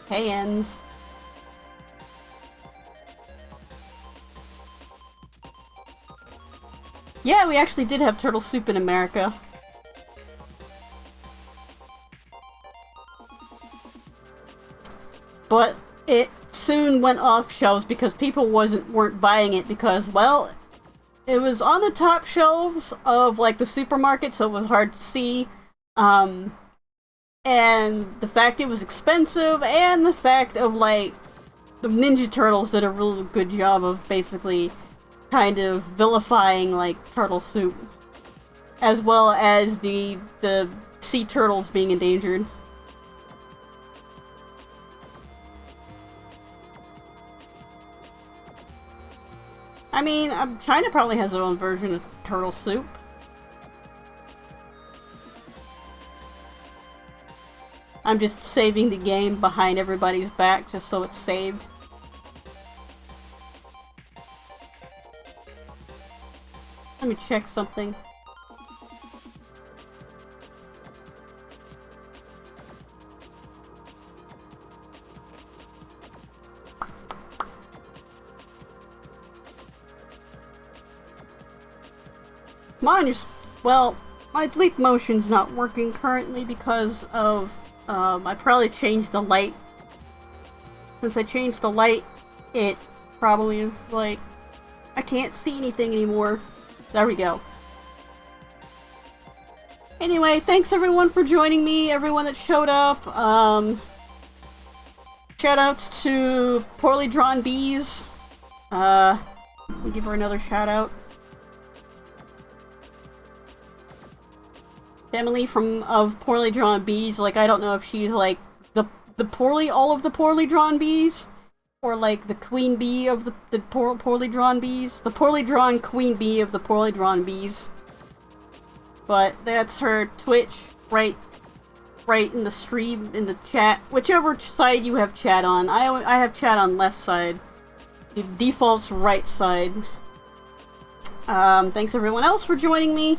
S1: Hands. Yeah, we actually did have turtle soup in America. But it soon went off shelves because people weren't buying it because, well, it was on the top shelves of like the supermarket, so it was hard to see. And the fact it was expensive, and the fact of like the Ninja Turtles did a really good job of basically kind of vilifying like turtle soup, as well as the sea turtles being endangered. I mean, China probably has their own version of turtle soup. I'm just saving the game behind everybody's back just so it's saved. Let me check something. Come on, well, my Leap Motion's not working currently because of, I probably changed the light. Since I changed the light, it probably is like, I can't see anything anymore. There we go. Anyway, thanks everyone for joining me, everyone that showed up. Shoutouts to Poorly Drawn Bees. We give her another shout out. Emily of Poorly Drawn Bees, like, I don't know if she's like all of the poorly drawn bees, or like the queen bee of the poorly drawn bees, the poorly drawn queen bee of the poorly drawn bees. But that's her Twitch, right in the stream, in the chat, whichever side you have chat on. I have chat on left side. It defaults right side. Thanks everyone else for joining me.